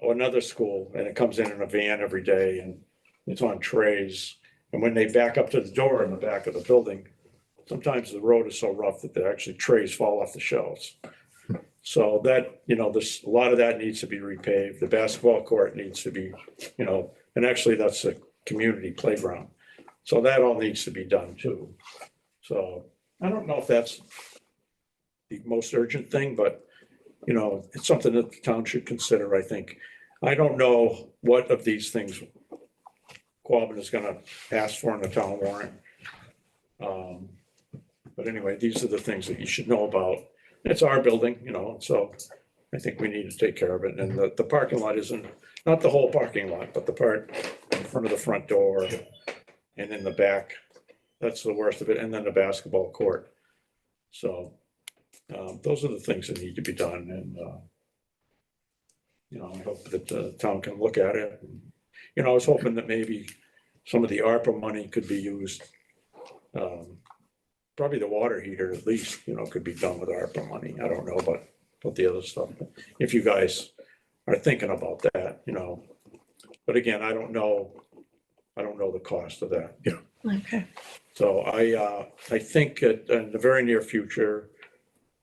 another school and it comes in a van every day and it's on trays. And when they back up to the door in the back of the building, sometimes the road is so rough that actually trays fall off the shelves. So that, a lot of that needs to be repaved. The basketball court needs to be, and actually that's a community playground. So that all needs to be done too. So I don't know if that's the most urgent thing, but it's something that the town should consider, I think. I don't know what of these things Quabbin is gonna ask for in the town warrant. But anyway, these are the things that you should know about. It's our building, so I think we need to take care of it. And the parking lot isn't, not the whole parking lot, but the part in front of the front door and in the back. That's the worst of it. And then the basketball court. So those are the things that need to be done. And, I hope that the town can look at it. And, I was hoping that maybe some of the ARPA money could be used. Probably the water heater at least, could be done with ARPA money. I don't know about the other stuff. If you guys are thinking about that, but again, I don't know the cost of that. Yeah. Okay. So I think that in the very near future,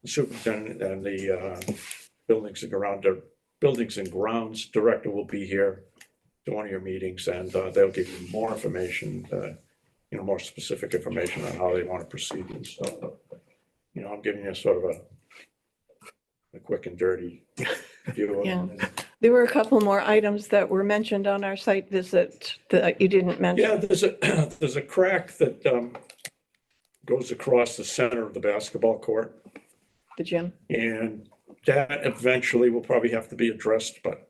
the superintendent and the buildings and grounds director will be here to one of your meetings, and they'll give you more information, more specific information on how they want to proceed and stuff. I'm giving you sort of a quick and dirty view. Yeah. There were a couple more items that were mentioned on our site visit that you didn't mention. Yeah, there's a crack that goes across the center of the basketball court, The gym. and that eventually will probably have to be addressed, but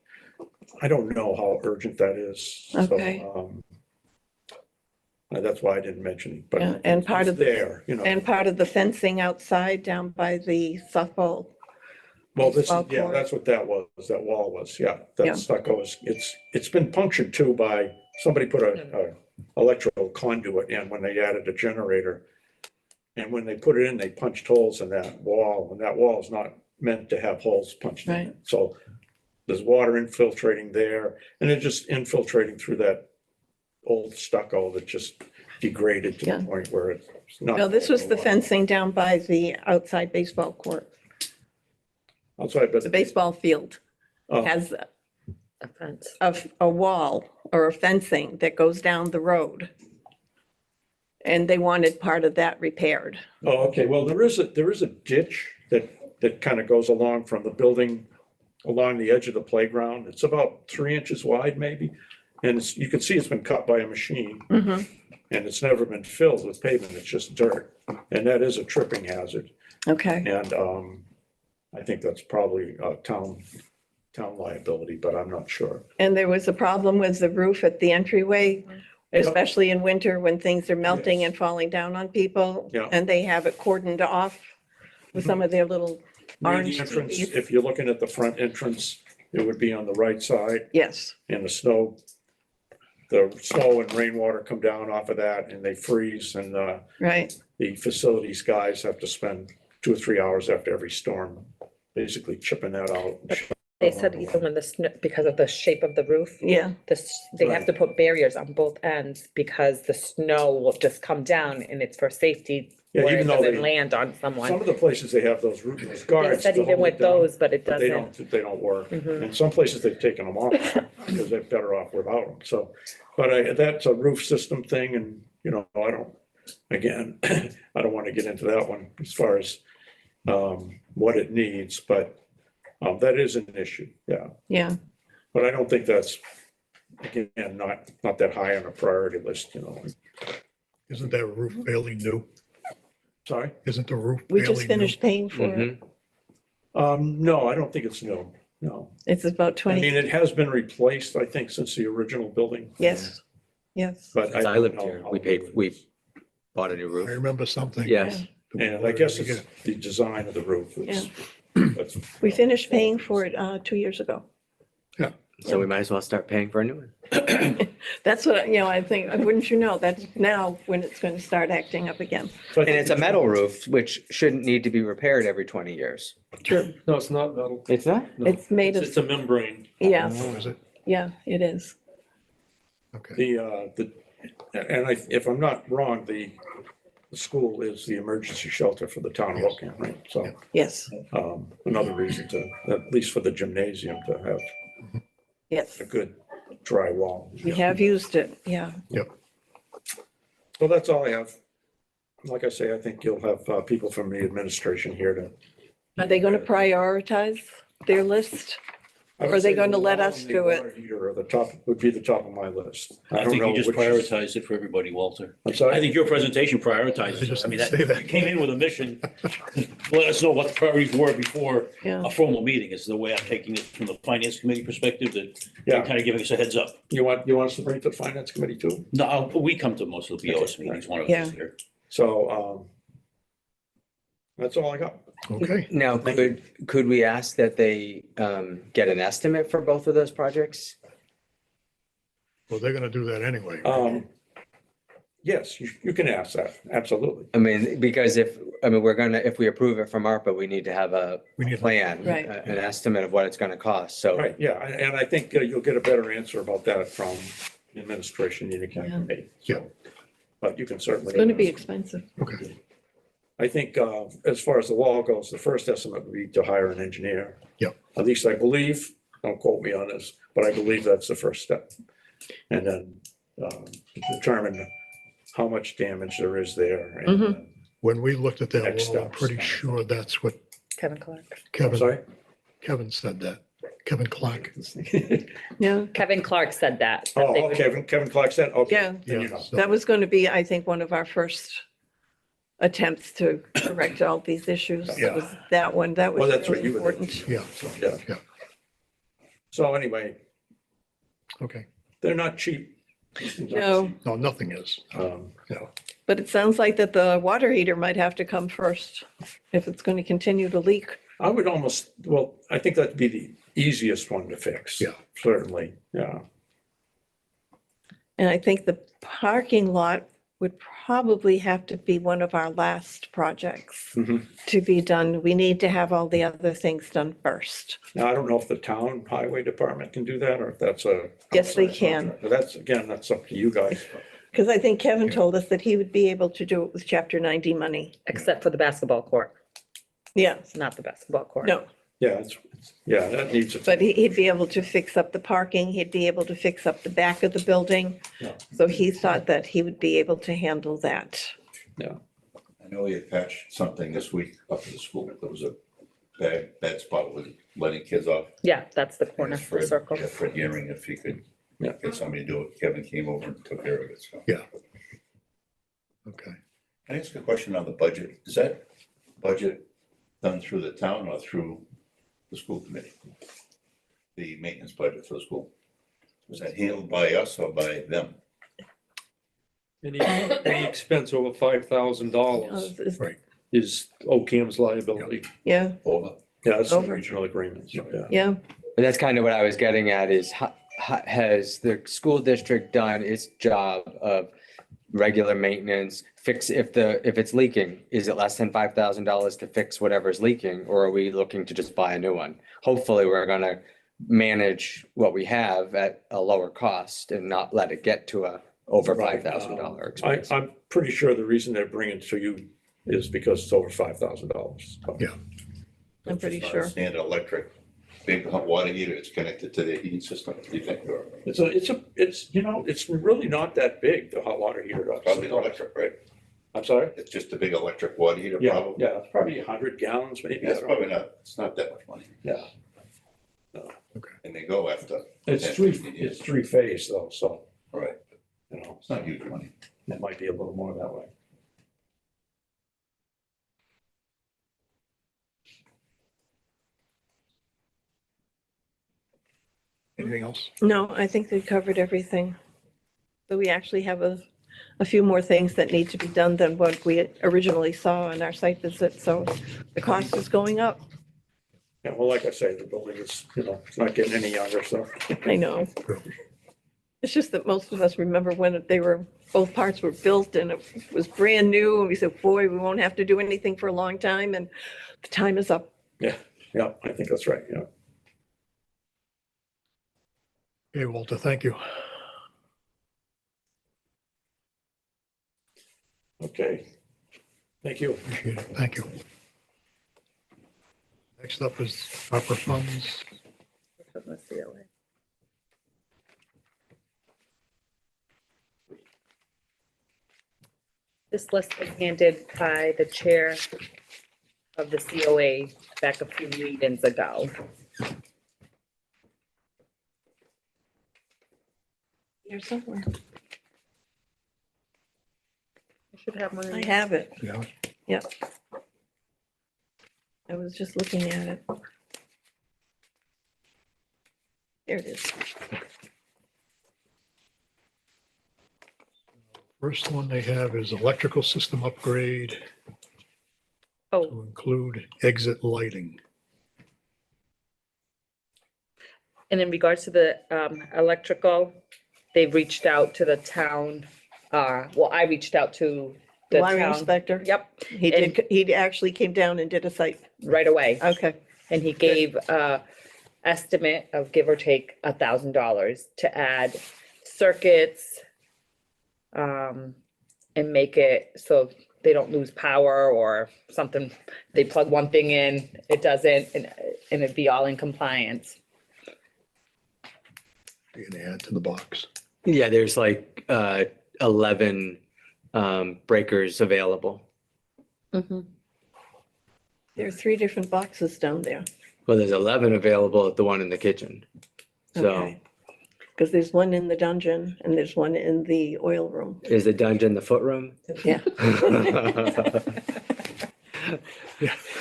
I don't know how urgent that is. Okay. So, that's why I didn't mention it, but Yeah, and part it's of there, And part of the fencing outside down by the softball. Well, baseball court. that's what that wall was, yeah. Yeah. That stucco it's been punctured too by, somebody put a electrical conduit in when they added a generator. And when they put it in, they punched holes in that wall, and that wall is not meant to have holes punched in it. Right. So there's water infiltrating there, and it's just infiltrating through that old stucco that just degraded to Yeah. the point where it's not. No, this was the fencing down by the outside baseball court. Outside, but The baseball field Oh. has A fence. a wall or a fencing that goes down the road. and they wanted part of that repaired. Oh, okay, well, there is a ditch that kind of goes along from the building, along the edge of the playground. It's about 3 inches wide maybe. And you can see it's been cut by a machine Mhm. and it's never been filled with pavement, it's just dirt. And that is a tripping hazard. Okay, And I think that's probably a town liability, but I'm not sure. and there was a problem with the roof at the entryway, especially in winter when things are melting Yes. and falling down on people. Yeah. And they have it cordoned off with some of their little Near orange the entrance, teepees. if you're looking at the front entrance, it would be on the right side. Yes, And the snow and rainwater come down off of that and they freeze and right. the facilities guys have to spend 2 or 3 hours after every storm, basically chipping that out. They said even when the snow, because of the shape of the roof, Yeah, they have to put barriers on both ends because the snow will just come down and it's for safety. Yeah, Where it even though doesn't they- land on Some someone. of the places they have those those They guards. said to even hold with it down, those, but it but they doesn't. they don't work. Mhm. And some places they've taken them off because they're better off without them. So, but that's a roof system thing and, you know, I don't want to get into that one as far as what it needs, but that is an issue, yeah. yeah. But I don't think that's, again, not that high on a priority list, you know. Isn't that roof fairly new? Sorry? Isn't the roof We fairly just new? finished paying for it. No, I don't think it's new, no. It's about I mean, 20, it has been replaced, I think, since the original building. yes, yes. But Since I don't lived know here, how- we bought a new I roof. remember something. Yes. And I guess it's the design of the roof. That's- We finished paying for it 2 years ago. So we might as well start paying for a new one. That's what, I think, wouldn't you know, that's now when it's going to start acting up again. So I And think it's a metal roof, which shouldn't need to be repaired every 20 years. True. No, it's not metal. It's not? No. It's made It's of, a membrane. yeah, Oh, is it? yeah, it is. Okay. If I'm not wrong, the school is the emergency shelter for the town of Ocam, right? So Yes, another reason to, at least for the gymnasium, to have yes. a good dry wall. We have used it, yeah. So that's all I have. Like I say, I think you'll have people from the administration here to. Are they going to prioritize their list? I would Or are they say going to the let wall us and the do it? water heater are the top, would be the top of my list. I don't think know you just which is- prioritized it for everybody, Walter. I'm I sorry? think your presentation I prioritizes just it. I mean, say that. you came in with a mission. Let us know what the priorities were before Yeah, a formal meeting is the way I'm taking it from the finance committee perspective, that Yeah. they're kind of giving us a heads up. You want us to bring it to the finance committee too? No, we come to most of the BOS Okay, meetings, one of Yeah. us here. So, that's all I got. Okay. Now, could we ask that they get an estimate for both of those projects? Well, they're gonna do that anyway. Yes, you can ask that, absolutely. I mean, because if we approve it from ARPA, we need to have a We need, plan, Right. an estimate of what it's gonna cost, so. Right, yeah, and I think you'll get a better answer about that from the administration than you can from me. So, but you can certainly. it's going to be expensive. okay. I think as far as the wall goes, the first estimate would be to hire an engineer. Yep. At least I believe, don't quote me on this, but I believe that's the first step. And then determine how much damage there is there. And Mhm. When we looked at that Next wall, I'm steps. pretty sure that's what Kevin Clark. Sorry? Kevin said that. Kevin Clark. Yeah, Kevin Clark said that. that they Oh, would- Kevin Clark said, okay. yeah. Then you know. so- That was going to be, I think, one of our first attempts to correct all these issues. Yeah. Was that one, that Well, was that's what really you would. important. Yeah, Yeah. Yeah. So anyway, okay. they're not cheap. No, No, nothing is. Yeah. but it sounds like that the water heater might have to come first if it's going to continue to leak. I would almost, well, I think that'd be the easiest one to fix. Yeah. Certainly, yeah. And I think the parking lot would probably have to be one of our last projects Mhm. to be done. We need to have all the other things done first. Now, I don't know if the town highway department can do that or if that's a. Yes, they outside can. contract. That's, again, that's up to you guys. Because I think Kevin told us that he would be able to do it with chapter 90 money. Except for the basketball court, Yeah, not the basketball court. no, Yeah, that needs it. But he'd be able to fix up the parking, he'd be able to fix up the back of the building. Yeah. So he thought that he would be able to handle that. I know he had patched something this week up at the school. There was a bad spot with letting kids off. Yeah, that's the corner, Asked the Fred- circle. yeah, Fred Gearing, if he could Yeah. get somebody to do it. Kevin came over and took care of it, so. Okay. Can I ask a question on the budget? Is that budget done through the town or through the school committee? The maintenance budget for the school? Was that handled by us or by them? Any expense over $5,000 Right. is OCAM's liability. Yeah, Over? Yeah, that's the Over. regional agreement, so, yeah. yeah. But that's kind of what I was getting at is has the school district done its job of regular maintenance, fix if it's leaking, is it less than $5,000 to fix whatever's leaking, or are we looking to just buy a new one? Hopefully, we're gonna manage what we have at a lower cost and not let it get to a over Right. $5,000 expense. I'm pretty sure the reason they're bringing it to you is because it's over $5,000. Yeah. I'm pretty It's not a sure. Standard electric, big hot water heater, it's connected to the heating system, do you think, or It's really not that big, the hot water heater. probably electric, right? I'm sorry? It's just a big electric water heater, Yeah, probably? yeah, it's probably 100 gallons maybe. I That's don't know. probably not, it's not that much money. Yeah, And they go after, it's 10, three, 15 years. it's three-phase though, so, right, it's it's not huge money. it might be a little more that way. Anything else? No, I think they covered everything. So we actually have a few more things that need to be done than what we had originally saw on our site visit, so the cost is going up. Yeah, well, like I say, the building is, it's not getting any younger, so. I know. It's just that most of us remember when both parts were built and it was brand new, and we said, boy, we won't have to do anything for a long time, and the time is up. Yeah, I think that's right, yeah. Okay, Walter, thank you. Okay. Thank you. Appreciate it. Thank you. Next up is ARPA funds. This list was handed by the chair of the COA back a few meetings ago. Here somewhere. I should have one. I have it. Yeah. Yep. I was just looking at it. There it is. First one they have is electrical system upgrade Oh, to include exit lighting. and in regards to the electrical, they've reached out to the town. Well, I reached out to the Wiring town. inspector. Yep, He actually came down and did a site. right away. Okay. And he gave a estimate of give or take $1,000 to add circuits, and make it so they don't lose power or something. They plug one thing in, it doesn't, and it'd be all in compliance. You're gonna add to the box. Yeah, there's like 11 breakers available. There are 3 different boxes down there. Well, there's 11 available at the one in the kitchen. So Because there's one in the dungeon and there's one in the oil room. is the dungeon the foot room? Yeah.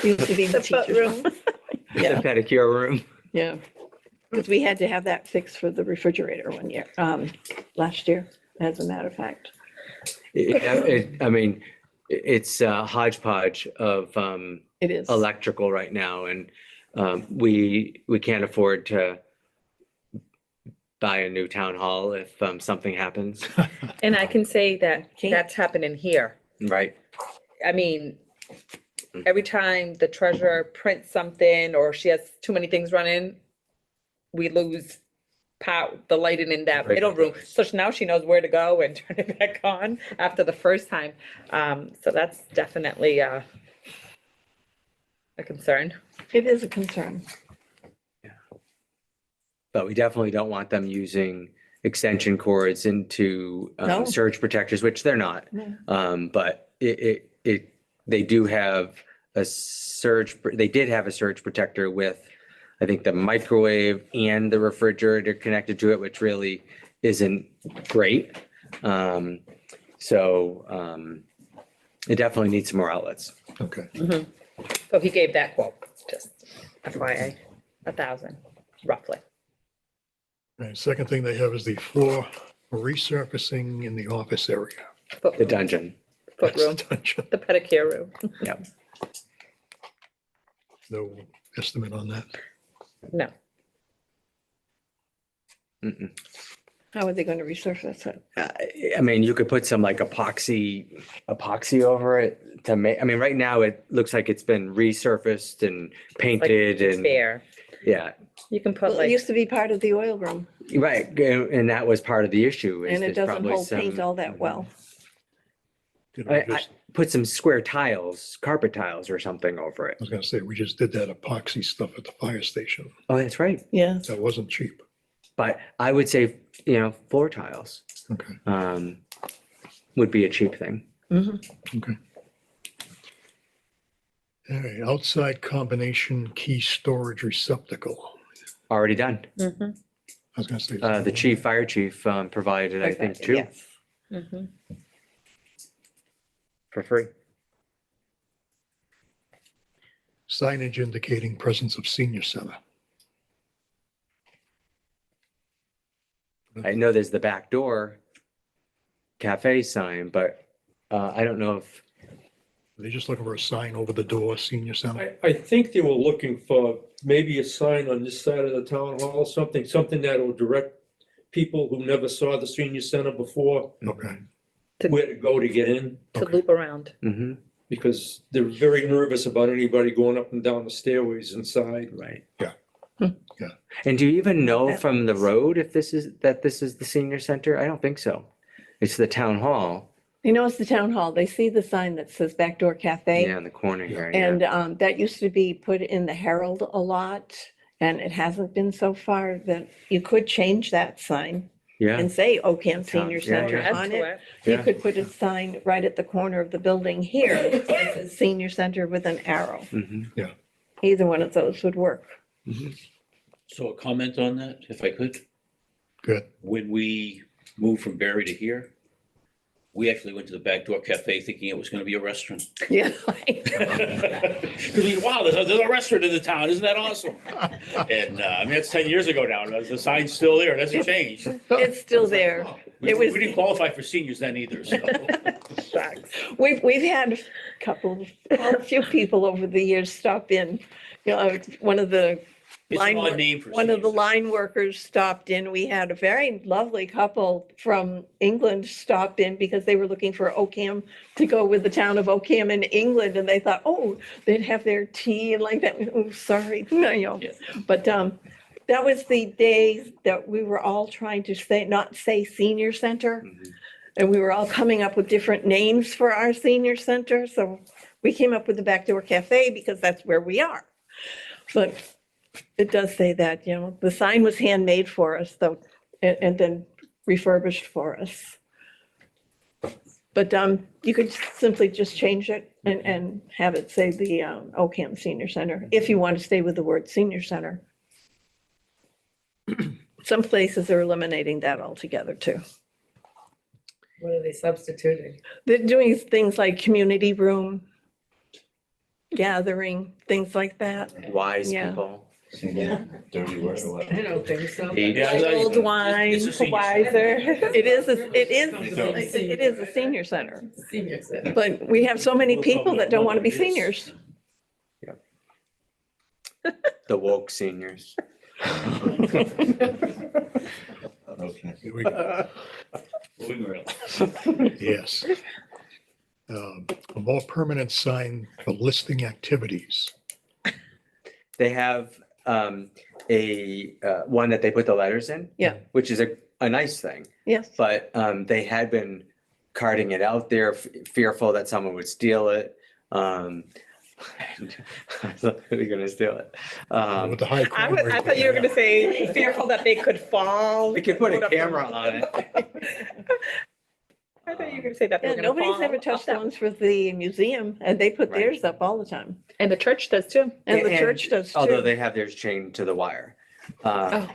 Used to be the foot teacher. room. The Yeah, pedicure room? yeah. Because we had to have that fixed for the refrigerator one year, last year, as a matter of fact. I mean, it's a hodgepodge of It is. electrical right now, and we can't afford to buy a new town hall if something happens, And I can say that Can't. that's happening here. right? I mean, every time the treasurer prints something or she has too many things running, we lose the lighting in that middle room. So now she knows where to go and turn it back on after the first time. So that's definitely a concern. It is a concern. But we definitely don't want them using extension cords into No. surge protectors, which they're not. No. But they do have they did have a surge protector with, I think, the microwave and the refrigerator connected to it, which really isn't great. It definitely needs some more outlets. Okay. So he gave that quote, just FYI, 1,000 roughly. Right, second thing they have is the floor resurfacing in the office area. The dungeon. Foot room, the pedicure room. No estimate on that. No, Mm-mm. How are they going to resurface it? I mean, you could put some like epoxy over it to make, I mean, right now it looks like it's been resurfaced and like painted it's and, bare. yeah, You can put Well, it like, used to be part of the oil room, right. And that was part of the issue. is and it there's doesn't probably hold paint some- all that well. You know, I put some square tiles, carpet tiles or something over it. I was gonna say, we just did that epoxy stuff at the fire station. Oh, that's right. Yes. That wasn't cheap. But I would say, floor tiles Okay, would be a cheap thing. okay. All right, outside combination key storage receptacle. Already done. mhm, I was gonna say. The fire chief provided, I think, two Yes. mhm. for free. Signage indicating presence of senior center. I know there's the back door cafe sign, but I don't know if, Are they just looking for a sign over the door, senior center? I think they were looking for maybe a sign on this side of the town hall, something that will direct people who never saw the senior center before, Okay, where to go to get in, To Okay. loop around. Mhm, because they're very nervous about anybody going up and down the stairways inside. right. Yeah. Yeah. And do you even know That from the road if this is the senior center? I don't think so. It's the town hall. It's the town hall. They see the sign that says Back Door Cafe. Yeah, in the corner here. Yeah. And that used to be put in the Herald a lot, and it hasn't been so far that you could change that sign Yeah, and say Ocam Town- Senior yeah, Center yeah. on Add to it. it. You Yeah. could put a sign right at the corner of the building here, that says Senior Center with an arrow. Mhm. Either one of those would work. So a comment on that, if I could. good. When we moved from Barry to here, we actually went to the Back Door Cafe thinking it was gonna be a restaurant. Yeah. Because wow, there's a restaurant in the town, isn't that awesome? And, I mean, that's 10 years ago now, the sign's still there, it hasn't changed. It's still there. We It was- we didn't qualify for seniors then either, so. We've had a few people over the years stop in. One of the It's an line, odd name for one of the seniors. line workers stopped in. We had a very lovely couple from England stop in because they were looking for Ocam to go with the town of Ocam in England. And they thought, oh, they'd have their tea and like that. Oh, sorry. No, Yeah. But that was the day that we were all trying to not say senior center. Mhm. And we were all coming up with different names for our senior center. So we came up with the Back Door Cafe because that's where we are. But it does say that, the sign was handmade for us though, and then refurbished for us. But you could simply just change it and have it say the Ocam Senior Center, if you want to stay with the word senior center. Some places are eliminating that altogether too. What are they substituting? They're doing things like community room, gathering, things like that. Wise Yeah. people. Dirty word or what? I don't think so. Yeah, Old wine, it's a senior wiser. It is a senior center. Senior center. But we have so many people that don't want to be seniors. The woke seniors. Okay. Here we go. Moving right Yes. A more permanent sign for listing activities. They have one that they put the letters in. Yeah. Which is a nice thing, Yes, but they had been carting it out there, fearful that someone would steal it. I thought we were gonna steal it. With the high I crime was, rate. I thought you were gonna say fearful that they could fall. We could put Put a up the- camera on it. I thought you were gonna say that they Yeah, were gonna nobody's fall ever up touched the that- ones for the museum, and they put Right. theirs up all the time. And the church does too. And the And church does Although too. they have theirs chained to the wire. Oh.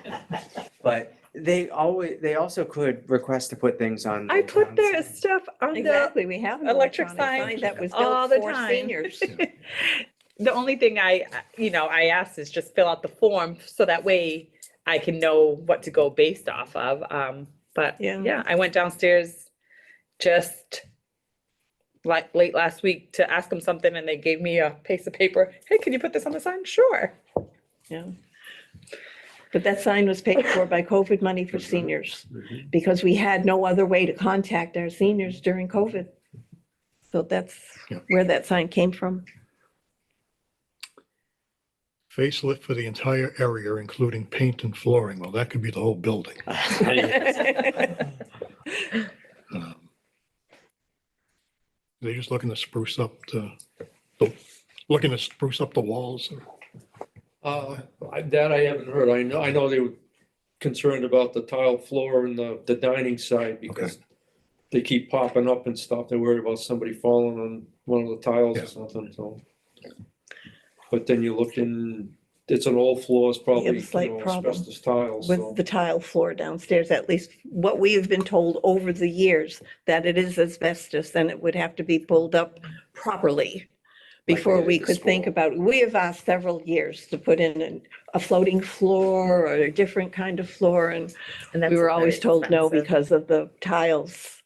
But they also could request to put things on. I the put town their site. stuff on the, Exactly, we have an electric electronic sign sign that was all built the for time. seniors. the only thing I asked is just fill out the form so that way I can know what to go based off of. But Yeah. yeah, I went downstairs just like late last week to ask them something and they gave me a piece of paper. Hey, can you put this on the sign? Sure. Yeah. But that sign was paid for by COVID money for seniors, because we had no other way to contact our seniors during COVID. So that's Yeah. where that sign came from. Facelift for the entire area, including paint and flooring. Well, that could be the whole building. Um, They're just looking to spruce up looking to spruce up the walls. That I haven't heard. I know they were concerned about the tile floor and the dining side because they keep popping up and stuff. They're worried about somebody falling on one of the tiles Yeah. or something, so. But then you look in, it's an old floor, it's probably, slight problem asbestos tiles, so. With the tile floor downstairs, at least what we have been told over the years, that it is asbestos and it would have to be pulled up properly before did we at the could think school. about, we have asked several years to put in a floating floor or a different kind of floor, and And we were that's always very told no expensive. because of the tiles.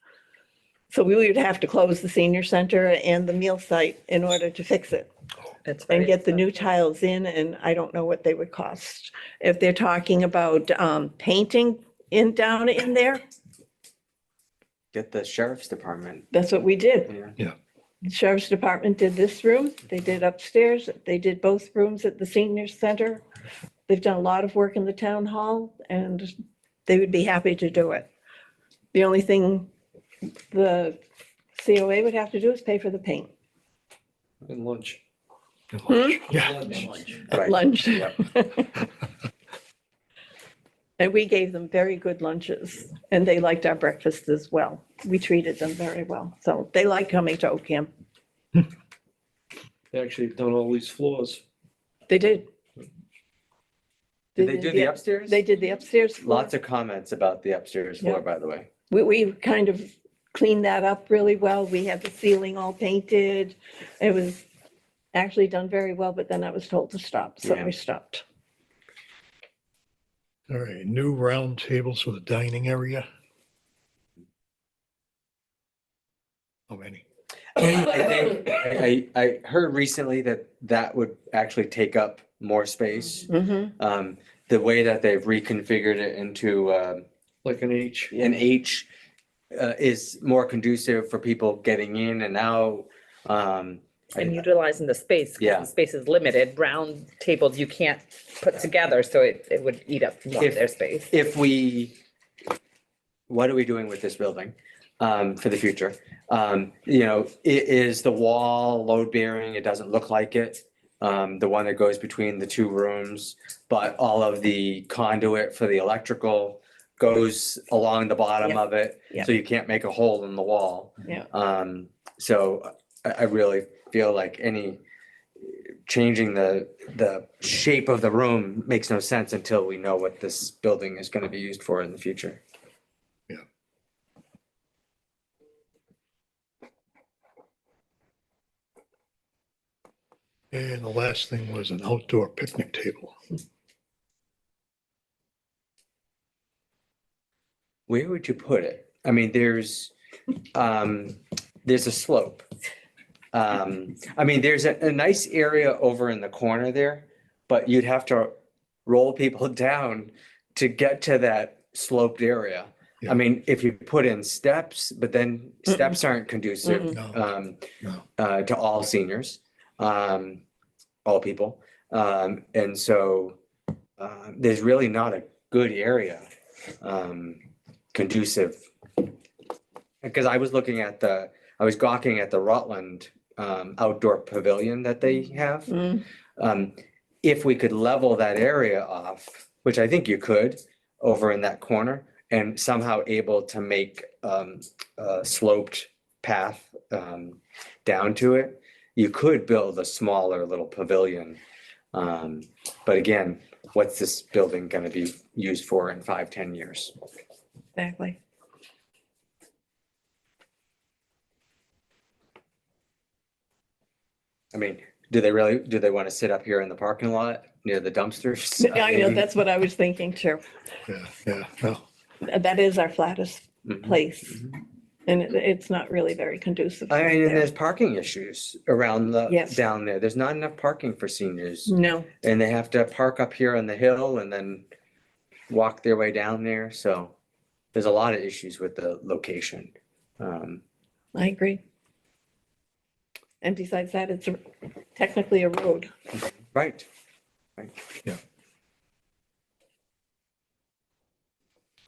So we would have to close the senior center and the meal site in order to fix it It's and very get the new expensive. tiles in, and I don't know what they would cost. If they're talking about painting down in there, Get the sheriff's department. that's what we did. Yeah. The Sheriff's Department did this room, they did upstairs, they did both rooms at the senior center. They've done a lot of work in the town hall, and they would be happy to do it. The only thing the COA would have to do is pay for the paint And lunch. Yeah. at Right. lunch. Yep. And we gave them very good lunches, and they liked our breakfast as well. We treated them very well, so they like coming to Oakham. They actually have done all these floors. They did. Did they do the upstairs? They did the upstairs floor. Lots of comments about the upstairs floor, Yeah. by the way. We kind of cleaned that up really well. We had the ceiling all painted. It was actually done very well, but then I was told to stop, so Yeah. we stopped. All right, new round tables for the dining area. How many? I heard recently that would actually take up more space. Mhm. The way that they've reconfigured it into Like an H. an H is more conducive for people getting in and out. And utilizing the space. 'cause Yeah. The space is limited. Round tables you can't put together, so it would eat up more of their space. What are we doing with this building for the future? Is the wall load bearing? It doesn't look like it. The one that goes between the two rooms, but all of the conduit for the electrical goes along the bottom Yeah. of it. Yeah. So you can't make a hole in the wall. Yeah. So I really feel like changing the shape of the room makes no sense until we know what this building is gonna be used for in the future. And the last thing was an outdoor picnic table. Where would you put it? I mean, there's a slope. There's a nice area over in the corner there, but you'd have to roll people down to get to that sloped area. Yeah. I mean, if you put in steps, but then steps aren't conducive No, to all seniors, all people. And so there's really not a good area conducive. Because I was gawking at the Rutland outdoor pavilion that they have. Mm, If we could level that area off, which I think you could, over in that corner, and somehow able to make a sloped path down to it, you could build a smaller little pavilion. But again, what's this building gonna be used for in 5, 10 years? exactly. I mean, do they want to sit up here in the parking lot near the dumpsters? I know, that's what I was thinking too. Yeah, well, That is our flattest Mhm. place, and it's not really very conducive. I mean, and there. there's parking issues around Yes. down there. There's not enough parking for seniors. No, And they have to park up here on the hill and then walk their way down there. So there's a lot of issues with the location. I agree. And besides that, it's technically a road. Right.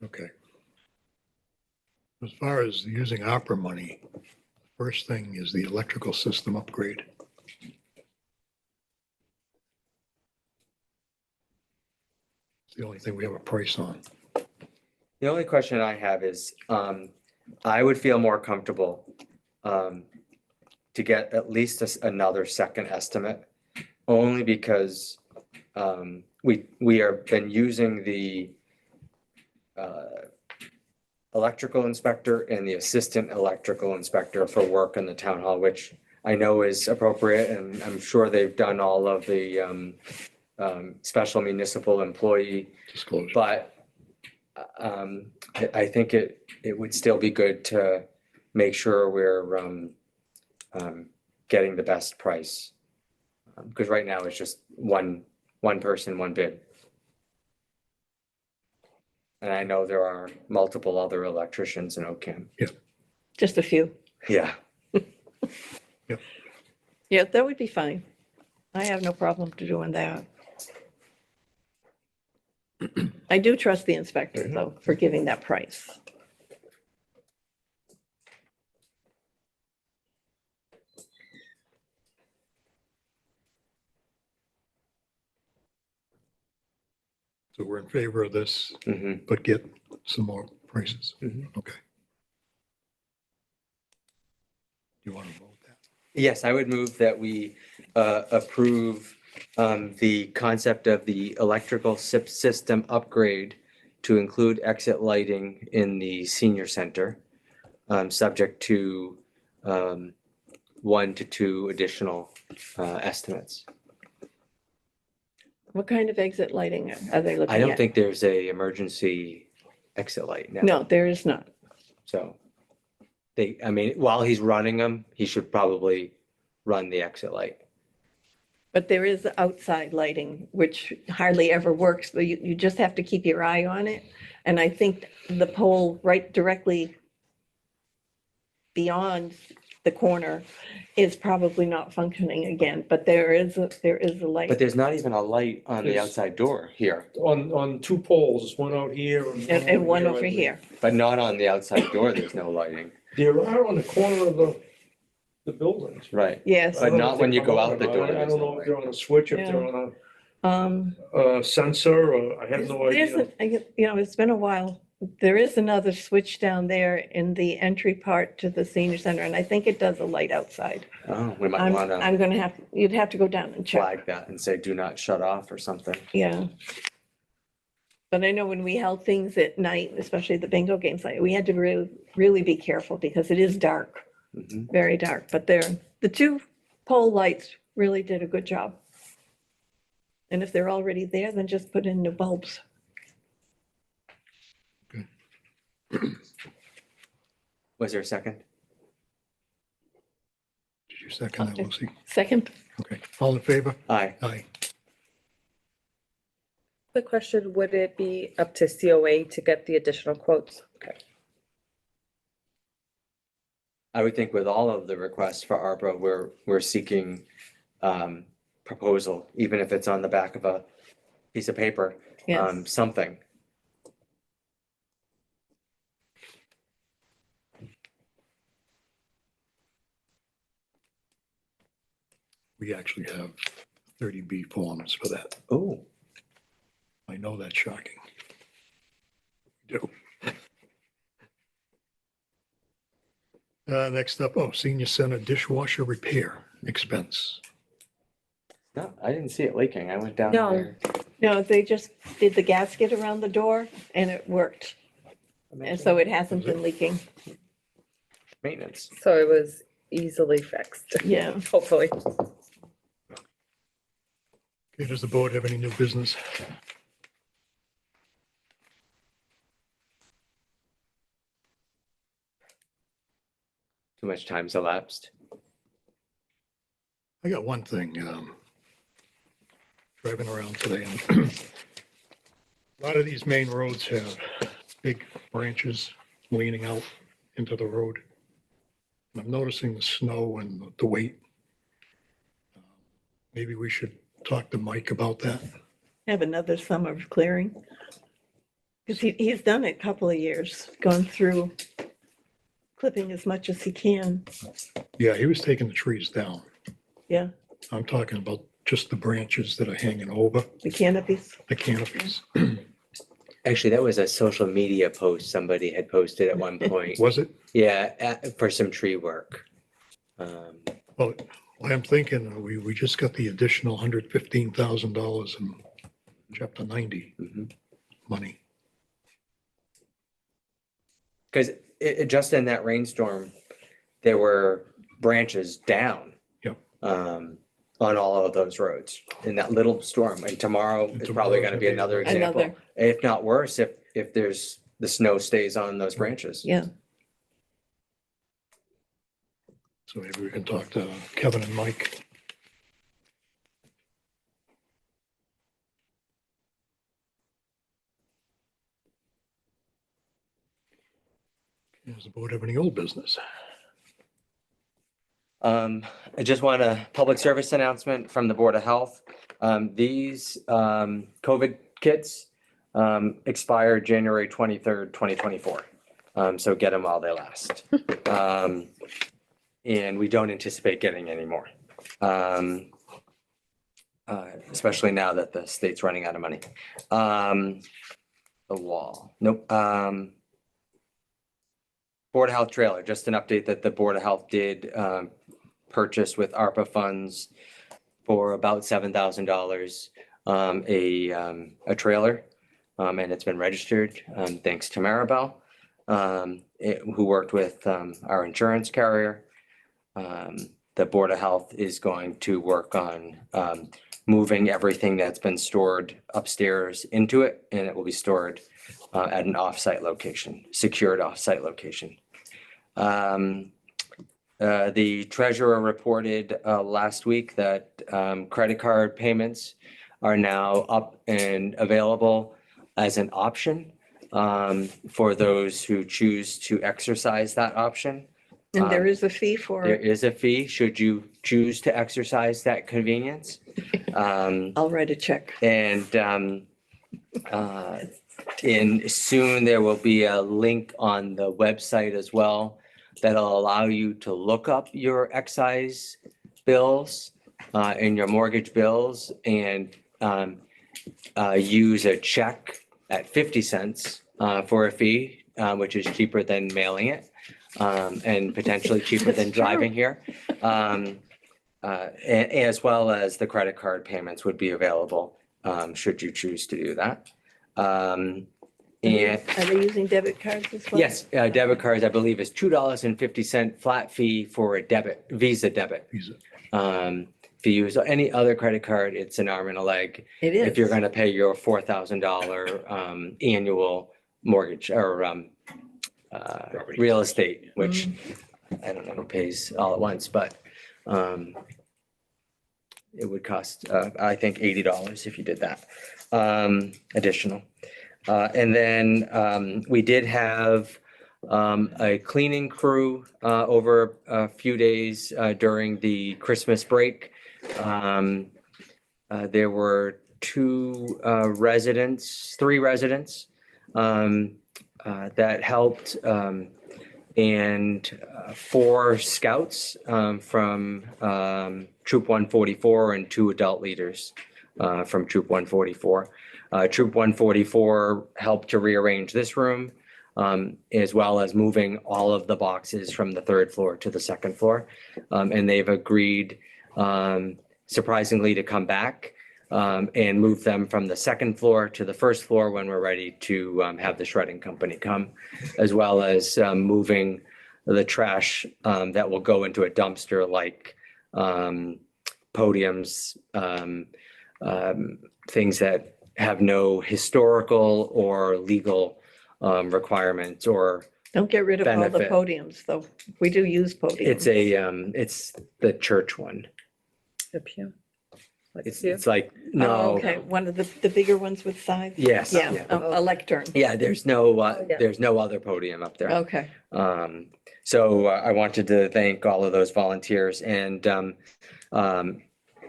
okay. As far as using opera money, first thing is the electrical system upgrade. It's the only thing we have a price on. The only question I have is, I would feel more comfortable to get at least another second estimate, only because we are been using the electrical inspector and the assistant electrical inspector for work in the town hall, which I know is appropriate, and I'm sure they've done all of the special municipal employee, Disclosure. but I think it would still be good to make sure we're getting the best price. Because right now it's just one person, one bid. And I know there are multiple other electricians in Ocam. Just a few. Yeah, Yeah, that would be fine. I have no problem to doing that. I do trust the inspector though, for giving that price. So we're in favor of this, mhm. but get some more prices. Mhm. Okay. You want to vote that? Yes, I would move that we approve the concept of the electrical system upgrade to include exit lighting in the senior center, subject to 1 to 2 additional estimates. What kind of exit lighting are they looking I at? don't think there's a emergency exit light now. No, there is not. So I mean, while he's running them, he should probably run the exit light. But there is outside lighting, which hardly ever works. So you just have to keep your eye on it. And I think the pole right directly beyond the corner is probably not functioning again, but there is a But light. there's not even a light on the There's- outside door here, On 2 poles, one out here And one I over believe. here. but not on the outside door. There's no lighting. There are on the corner of the buildings. Right. Yes. I don't know not if when they you come go on out the or not. door, I there's don't no know if they're on a switch, if they're on Um, a sensor, or I have no there's idea. it's been a while. There is another switch down there in the entry part to the senior center, and I think it does a light outside. Oh, we might I'm want to gonna you'd have to go down and check. flag that and say, do not shut off or something. Yeah. But I know when we held things at night, especially the bingo games, we had to really, really be careful because it is dark, Mhm. very dark. But the 2 pole lights really did a good job. And if they're already there, then just put in new bulbs. Was there a second? Did you second that, Lucy? Second, Okay. All in favor? Aye. Aye. The question, would it be up to COA to get the additional quotes? Okay. I would think with all of the requests for ARPA, we're seeking proposal, even if it's on the back of a piece of paper, yes. something. We actually have 30B forms for that. Oh, I know that's shocking. We do. Next up, senior center dishwasher repair expense. no, I didn't see it leaking. I went down No. there. No, they just did the gasket around the door and it worked. And so it hasn't been leaking. Maintenance. So it was easily fixed, Yeah. hopefully. Okay, does the board have any new business? Too much time's elapsed. I got one thing. Driving around today, and a lot of these main roads have big branches leaning out into the road. And I'm noticing the snow and the weight. Maybe we should talk to Mike about that. Have another summer of clearing. Because he's done it a couple of years, gone through clipping as much as he can. Yeah, he was taking the trees down. Yeah, I'm talking about just the branches that are hanging over the canopies. the canopies. Actually, that was a social media post somebody had posted at one point. Was it? Yeah, for some tree work. Well, I'm thinking we just got the additional $115,000 in chapter 90 Mhm. money. Because just in that rainstorm, there were branches down. Yep. On all of those roads in that little storm. And tomorrow is probably gonna be another example. Another. If not worse, if there's, the snow stays on those branches. Yeah, So maybe we can talk to Kevin and Mike. Does the board have any old business? I just want a public service announcement from the Board of Health. These COVID kits expire January 23rd, 2024. So get them while they last. And we don't anticipate getting any more. Especially now that the state's running out of money. The wall, nope. Board of Health trailer, just an update that the Board of Health did purchase with ARPA funds for about $7,000, a trailer. And it's been registered, thanks to Maribel, who worked with our insurance carrier. The Board of Health is going to work on moving everything that's been stored upstairs into it, and it will be stored at an offsite location, secured offsite location. The treasurer reported last week that credit card payments are now up and available as an option for those who choose to exercise that option. and there is a fee for There it. is a fee should you choose to exercise that convenience. I'll write a check. And soon there will be a link on the website as well that'll allow you to look up your excise bills and your mortgage bills and use a check at 50 cents for a fee, which is cheaper than mailing it and potentially cheaper than That's true. driving here. As well as the credit card payments would be available should you choose to do that. And Are they using debit cards as well? yes, debit cards, I believe, is $2.50 flat fee for a Visa debit. Visa. If you use any other credit card, it's an arm and a leg. It is. If you're going to pay your $4,000 annual mortgage or real estate, which I don't know who pays all at once, but it would cost, I think, $80 if you did that additional. And then we did have a cleaning crew over a few days during the Christmas break. There were three residents that helped and 4 scouts from Troop 144 and 2 adult leaders from Troop 144. Troop 144 helped to rearrange this room, as well as moving all of the boxes from the 3rd floor to the 2nd floor. And they've agreed, surprisingly, to come back and move them from the 2nd floor to the 1st floor when we're ready to have the shredding company come, as well as moving the trash that will go into a dumpster, like podiums, things that have no historical or legal requirements or Don't get rid of all the benefit. podiums, though. We do use podiums. It's the church one. The pew. Like It's pew? it's like, Oh, no, okay, one of the bigger ones with sides? yes. Yeah, a lectern. Yeah, there's no other podium up there. Okay. So I wanted to thank all of those volunteers, and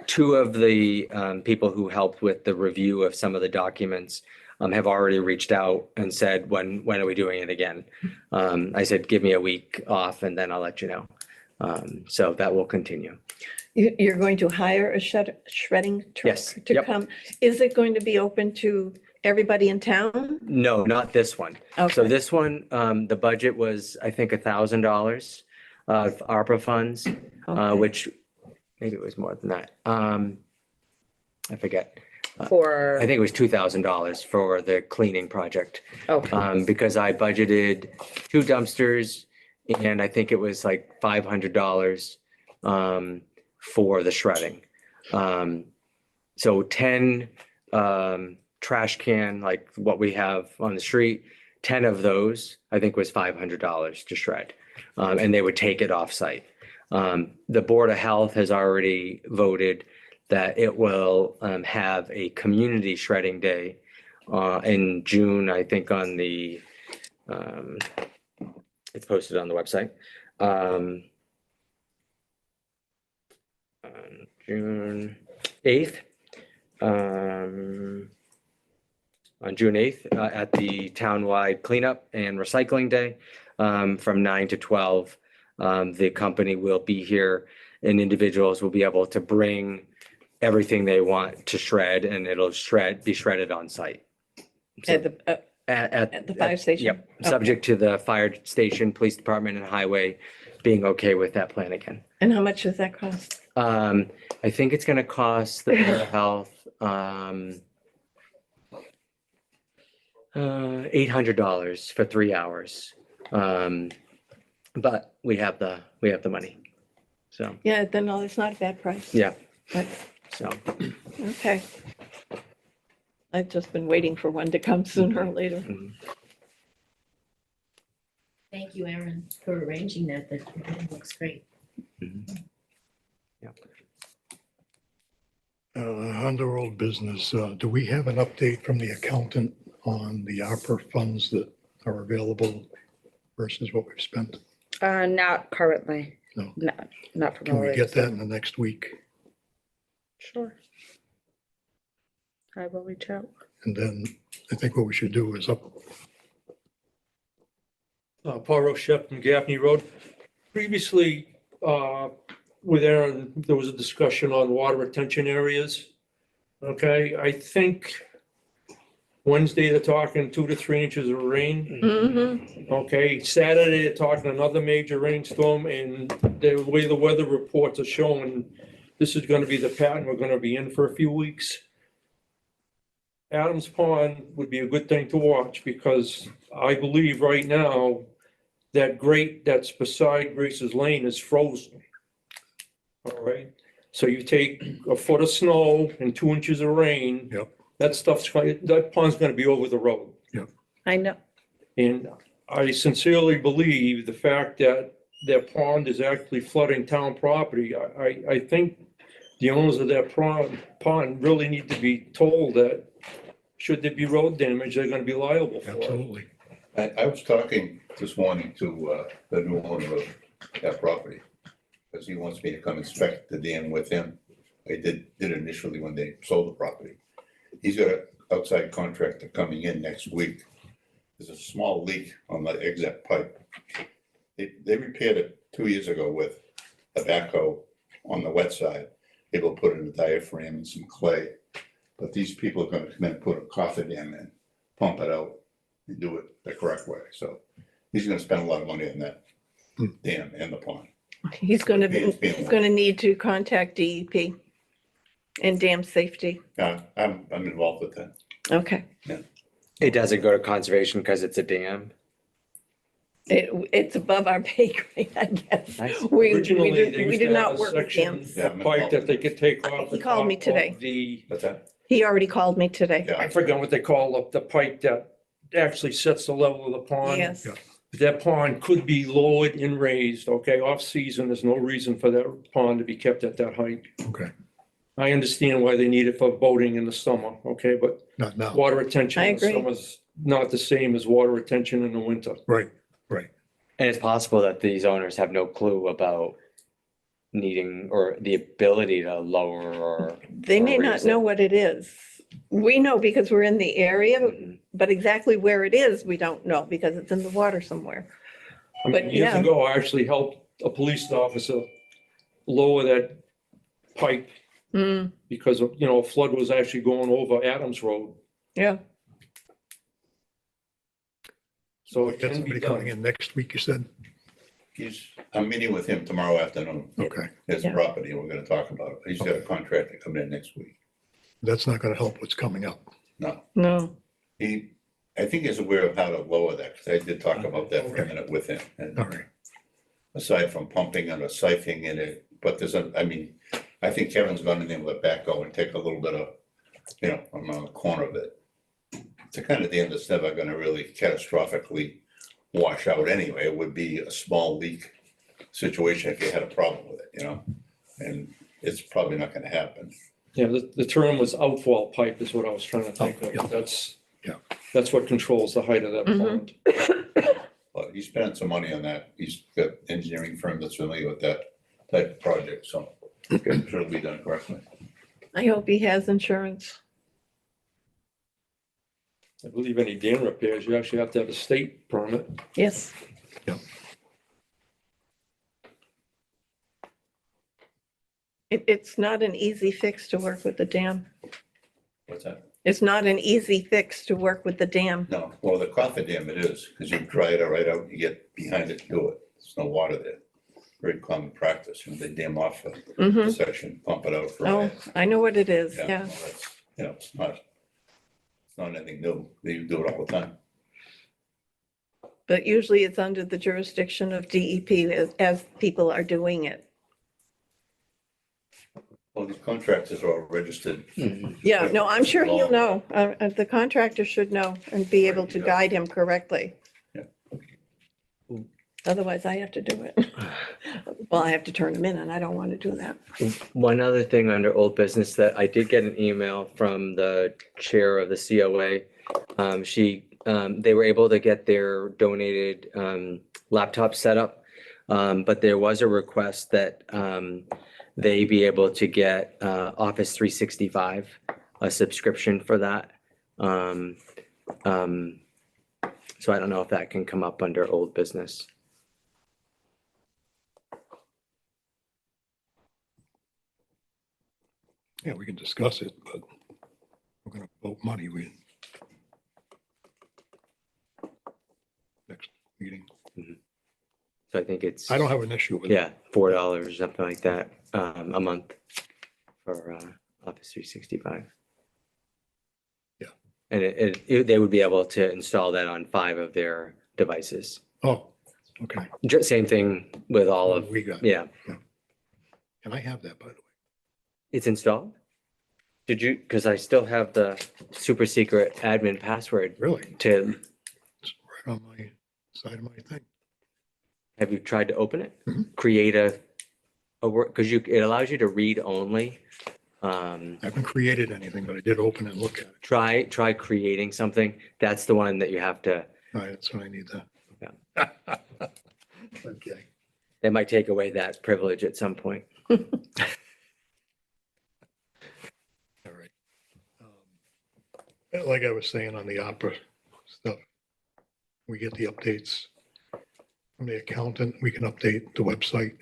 2 of the people who helped with the review of some of the documents have already reached out and said, when are we doing it again? I said, give me a week off and then I'll let you know. So that will continue. You're going to hire a shredding truck Yes, to yep. come? Is it going to be open to everybody in town? No, not this one. So Okay, this one, the budget was, I think, $1,000 of ARPA funds, okay. which maybe it was more than that. I forget. I For, think it was $2,000 for the cleaning project. okay, Because I budgeted 2 dumpsters and I think it was like $500 for the shredding. So 10 trash can, like what we have on the street, 10 of those, I think was $500 to shred. And they would take it off site. The Board of Health has already voted that it will have a community shredding day in June, I think on the, it's posted on the website. June 8th. On June 8th at the townwide cleanup and recycling day from 9 to 12. The company will be here and individuals will be able to bring everything they want to shred, and it'll be shredded on site. So At the fire station? Yep, subject to the fire station, police department and highway being okay with that plan again. And how much does that cost? I think it's gonna cost the Board of Health $800 for 3 hours. But we have the money. So, Yeah, then no, it's not a bad price. yeah, But, so, okay. I've just been waiting for one to come sooner or later. mhm. Thank you, Aaron, for arranging that. That looks great. Under old business, do we have an update from the accountant on the ARPA funds that are available versus what we've spent? not currently. No. Not from. Can we our get that latest. in the next week? Sure. I will reach out. And then I think what we should do is Paul Rochette from Gaffney Road. Previously, with Aaron, there was a discussion on water retention areas. Okay, I think Wednesday they're talking 2 to 3 inches of rain. Mhm. Okay, Saturday they're talking another major rainstorm, and the way the weather reports are showing, this is gonna be the pattern we're gonna be in for a few weeks. Adams Pond would be a good thing to watch, because I believe right now that grate that's beside Grace's Lane is frozen. All right, so you take a foot of snow and 2 inches of rain. Yep. That pond's gonna be over the road. I know. And I sincerely believe the fact that their pond is actually flooding town property. I think the owners of that pond really need to be told that should there be road damage, they're gonna be liable for it. absolutely. I was talking this morning to the new owner of that property, because he wants me to come inspect the dam with him. I did initially when they sold the property. He's got an outside contractor coming in next week. There's a small leak on the exit pipe. They repaired it 2 years ago with a backhoe on the wet side. Able to put in a diaphragm and some clay. But these people are gonna come in and put a cofferdam in, pump it out and do it the correct way. So he's gonna spend a lot of money on that dam and the pond. He's gonna need to contact DEP and dam safety. I'm involved with that. Okay. It doesn't go to conservation because it's a dam. It's above our pay grade, I guess. Nice. Originally, they We used do to have not a work with section, dams. Yeah, a pipe that they could take off. He the called me top today. of The, What's that? He already called me today. Yeah. I forgot what they call the pipe that actually sets the level of the pond. Yes. Yeah. That pond could be lowered and raised, okay? Off-season, there's no reason for that pond to be kept at that height. Okay, I understand why they need it for boating in the summer, okay? But not now. water retention I in the agree. summer's not the same as water retention in the winter. Right. And it's possible that these owners have no clue about needing or the ability to lower or. They may not raise know it. what it is. We know because we're in the area, Mhm. but exactly where it is, we don't know because it's in the water somewhere. I mean, But, years yeah. ago, I actually helped a police officer lower that pipe Mm, because of, a flood was actually going over Adams Road. yeah. So We it got can be somebody coming done. in next week, you said? I'm meeting with him tomorrow afternoon, Okay, his Yeah. property, and we're gonna talk about it. He's got a contractor coming in next week. that's not gonna help what's coming up. No, No. I think he's aware of how to lower that, because I did talk about that for a Okay. minute with him. And All right, aside from pumping and a siphoning in it, but I think Kevin's gonna be able to backhoe and take a little bit of, from the corner of it. It's a kind of dam that's never gonna really catastrophically wash out anyway. It would be a small leak situation if you had a problem with it, and it's probably not gonna happen. Yeah, the term was outfall pipe is what I was trying to think Oh, yeah. of. Yeah. That's what controls the height of that Mhm. pond. But he's spending some money on that. He's got engineering firm that's familiar with that type of project, so I'm sure it'll be done correctly. I hope he has insurance. I believe any dam repairs, you actually have to have a state permit. Yes. Yeah. It's not an easy fix to work with the dam. What's that? It's not an easy fix to work with the dam. No, well, the coffin dam it is, because you dry it right out, you get behind it, do it. There's no water there. Very common practice, they dam off a Hmm. section, pump it out for. Oh, I know what it is. Yeah, Yeah. well, that's, it's not anything new. They do it all the time. But usually it's under the jurisdiction of DEP as people are doing it. Well, these contractors are all registered. Yeah, no, I'm sure he'll know. The contractor should know and be able to guide him correctly. Yeah. Otherwise, I have to do it. Well, I have to turn him in and I don't want to do that. One other thing under old business that I did get an email from the chair of the COA. They were able to get their donated laptop set up. But there was a request that they be able to get Office 365, a subscription for that. So I don't know if that can come up under old business. yeah, we can discuss it, but we're gonna vote money, next meeting. So I think it's. I don't have an issue with it. Yeah, $4 or something like that, a month for Office 365. Yeah. And they would be able to install that on 5 of their devices. Oh, okay. Same thing with all of, We got, yeah, and I have that, by the way. it's installed? Did you, because I still have the super secret admin password Really? to, It's right on my side of my thing. have you tried to open it? Mhm. Create a work, because it allows you to read only. I haven't created anything, but I did open and look at it. Try creating something. That's the one that you have to, All right, that's what I need that. Okay. they might take away that privilege at some point. All right. Like I was saying on the opera stuff, we get the updates from the accountant. We can update the website.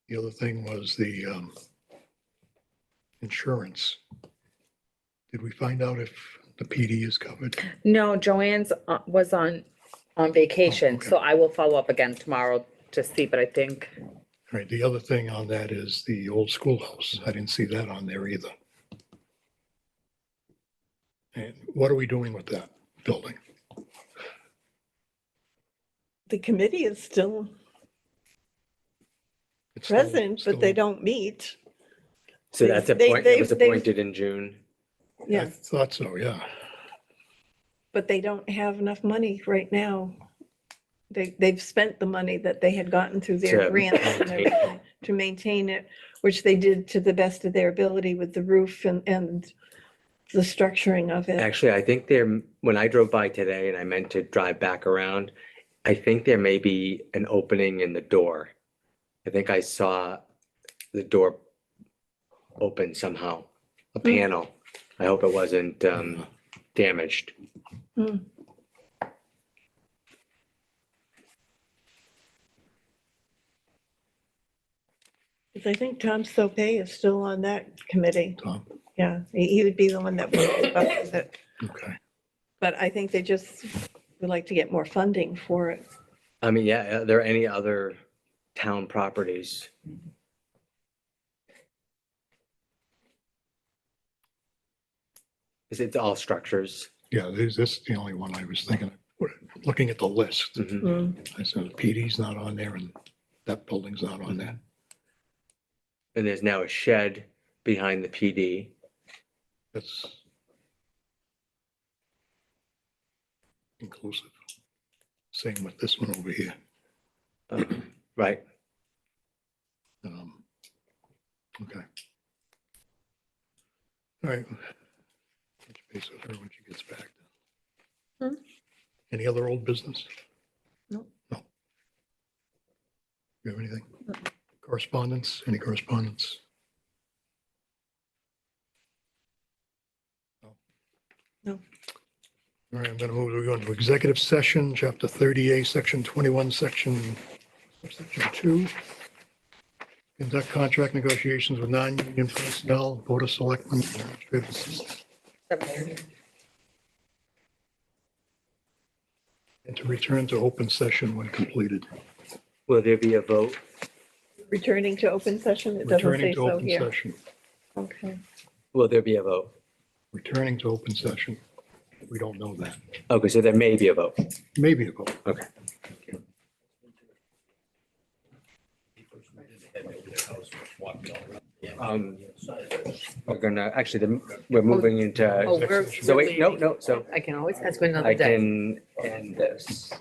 The other thing was the insurance. Did we find out if the PD is covered? No, Joanne's was on vacation, okay. so I will follow up again tomorrow to see, but I think, All right, the other thing on that is the old schoolhouse. I didn't see that on there either. And what are we doing with that building? The committee is still It's still- present, but they still- don't meet. So that's They- appointed, it was they've- appointed in June. I Yeah, thought so, yeah. but they don't have enough money right now. They've spent the money that they had gotten through their To grants and maintain it. everything to maintain it, which they did to the best of their ability with the roof and the structuring of it. Actually, I think there, when I drove by today and I meant to drive back around, I think there may be an opening in the door. I think I saw the door open somehow, a panel. I hope it wasn't damaged. Hmm. Because I think Tom Sopay is still on that committee. Tom, Yeah, he would be the one that would keep up with it. okay. But I think they just would like to get more funding for it. I mean, yeah, are there any other town properties? Is it all structures? Yeah, this is the only one I was thinking of. Looking at the list. Mhm. Mm. I said PD's not on there and that building's not on there. And there's now a shed behind the PD. That's inclusive. Same with this one over here. Right. Okay. All right. Touch base with her when she gets back. Hmm. Any other old business? No. No. You have anything? Correspondence? Any correspondence? No. No. All right, I'm going to move, we go into executive session, chapter 38, section 21, section 2. Conduct contract negotiations with non-union personnel, board of selectmen, administrative assistants, and to return to open session when completed. Will there be a vote? Returning to open session, it doesn't say Returning to so open here. session, Okay. Will there be a vote? returning to open session. We don't know that. Okay, so there may be a vote. Maybe a vote. Okay. We're gonna, actually, we're moving Oh, into, we're. so wait, no, so I can always ask for another I day. can end this.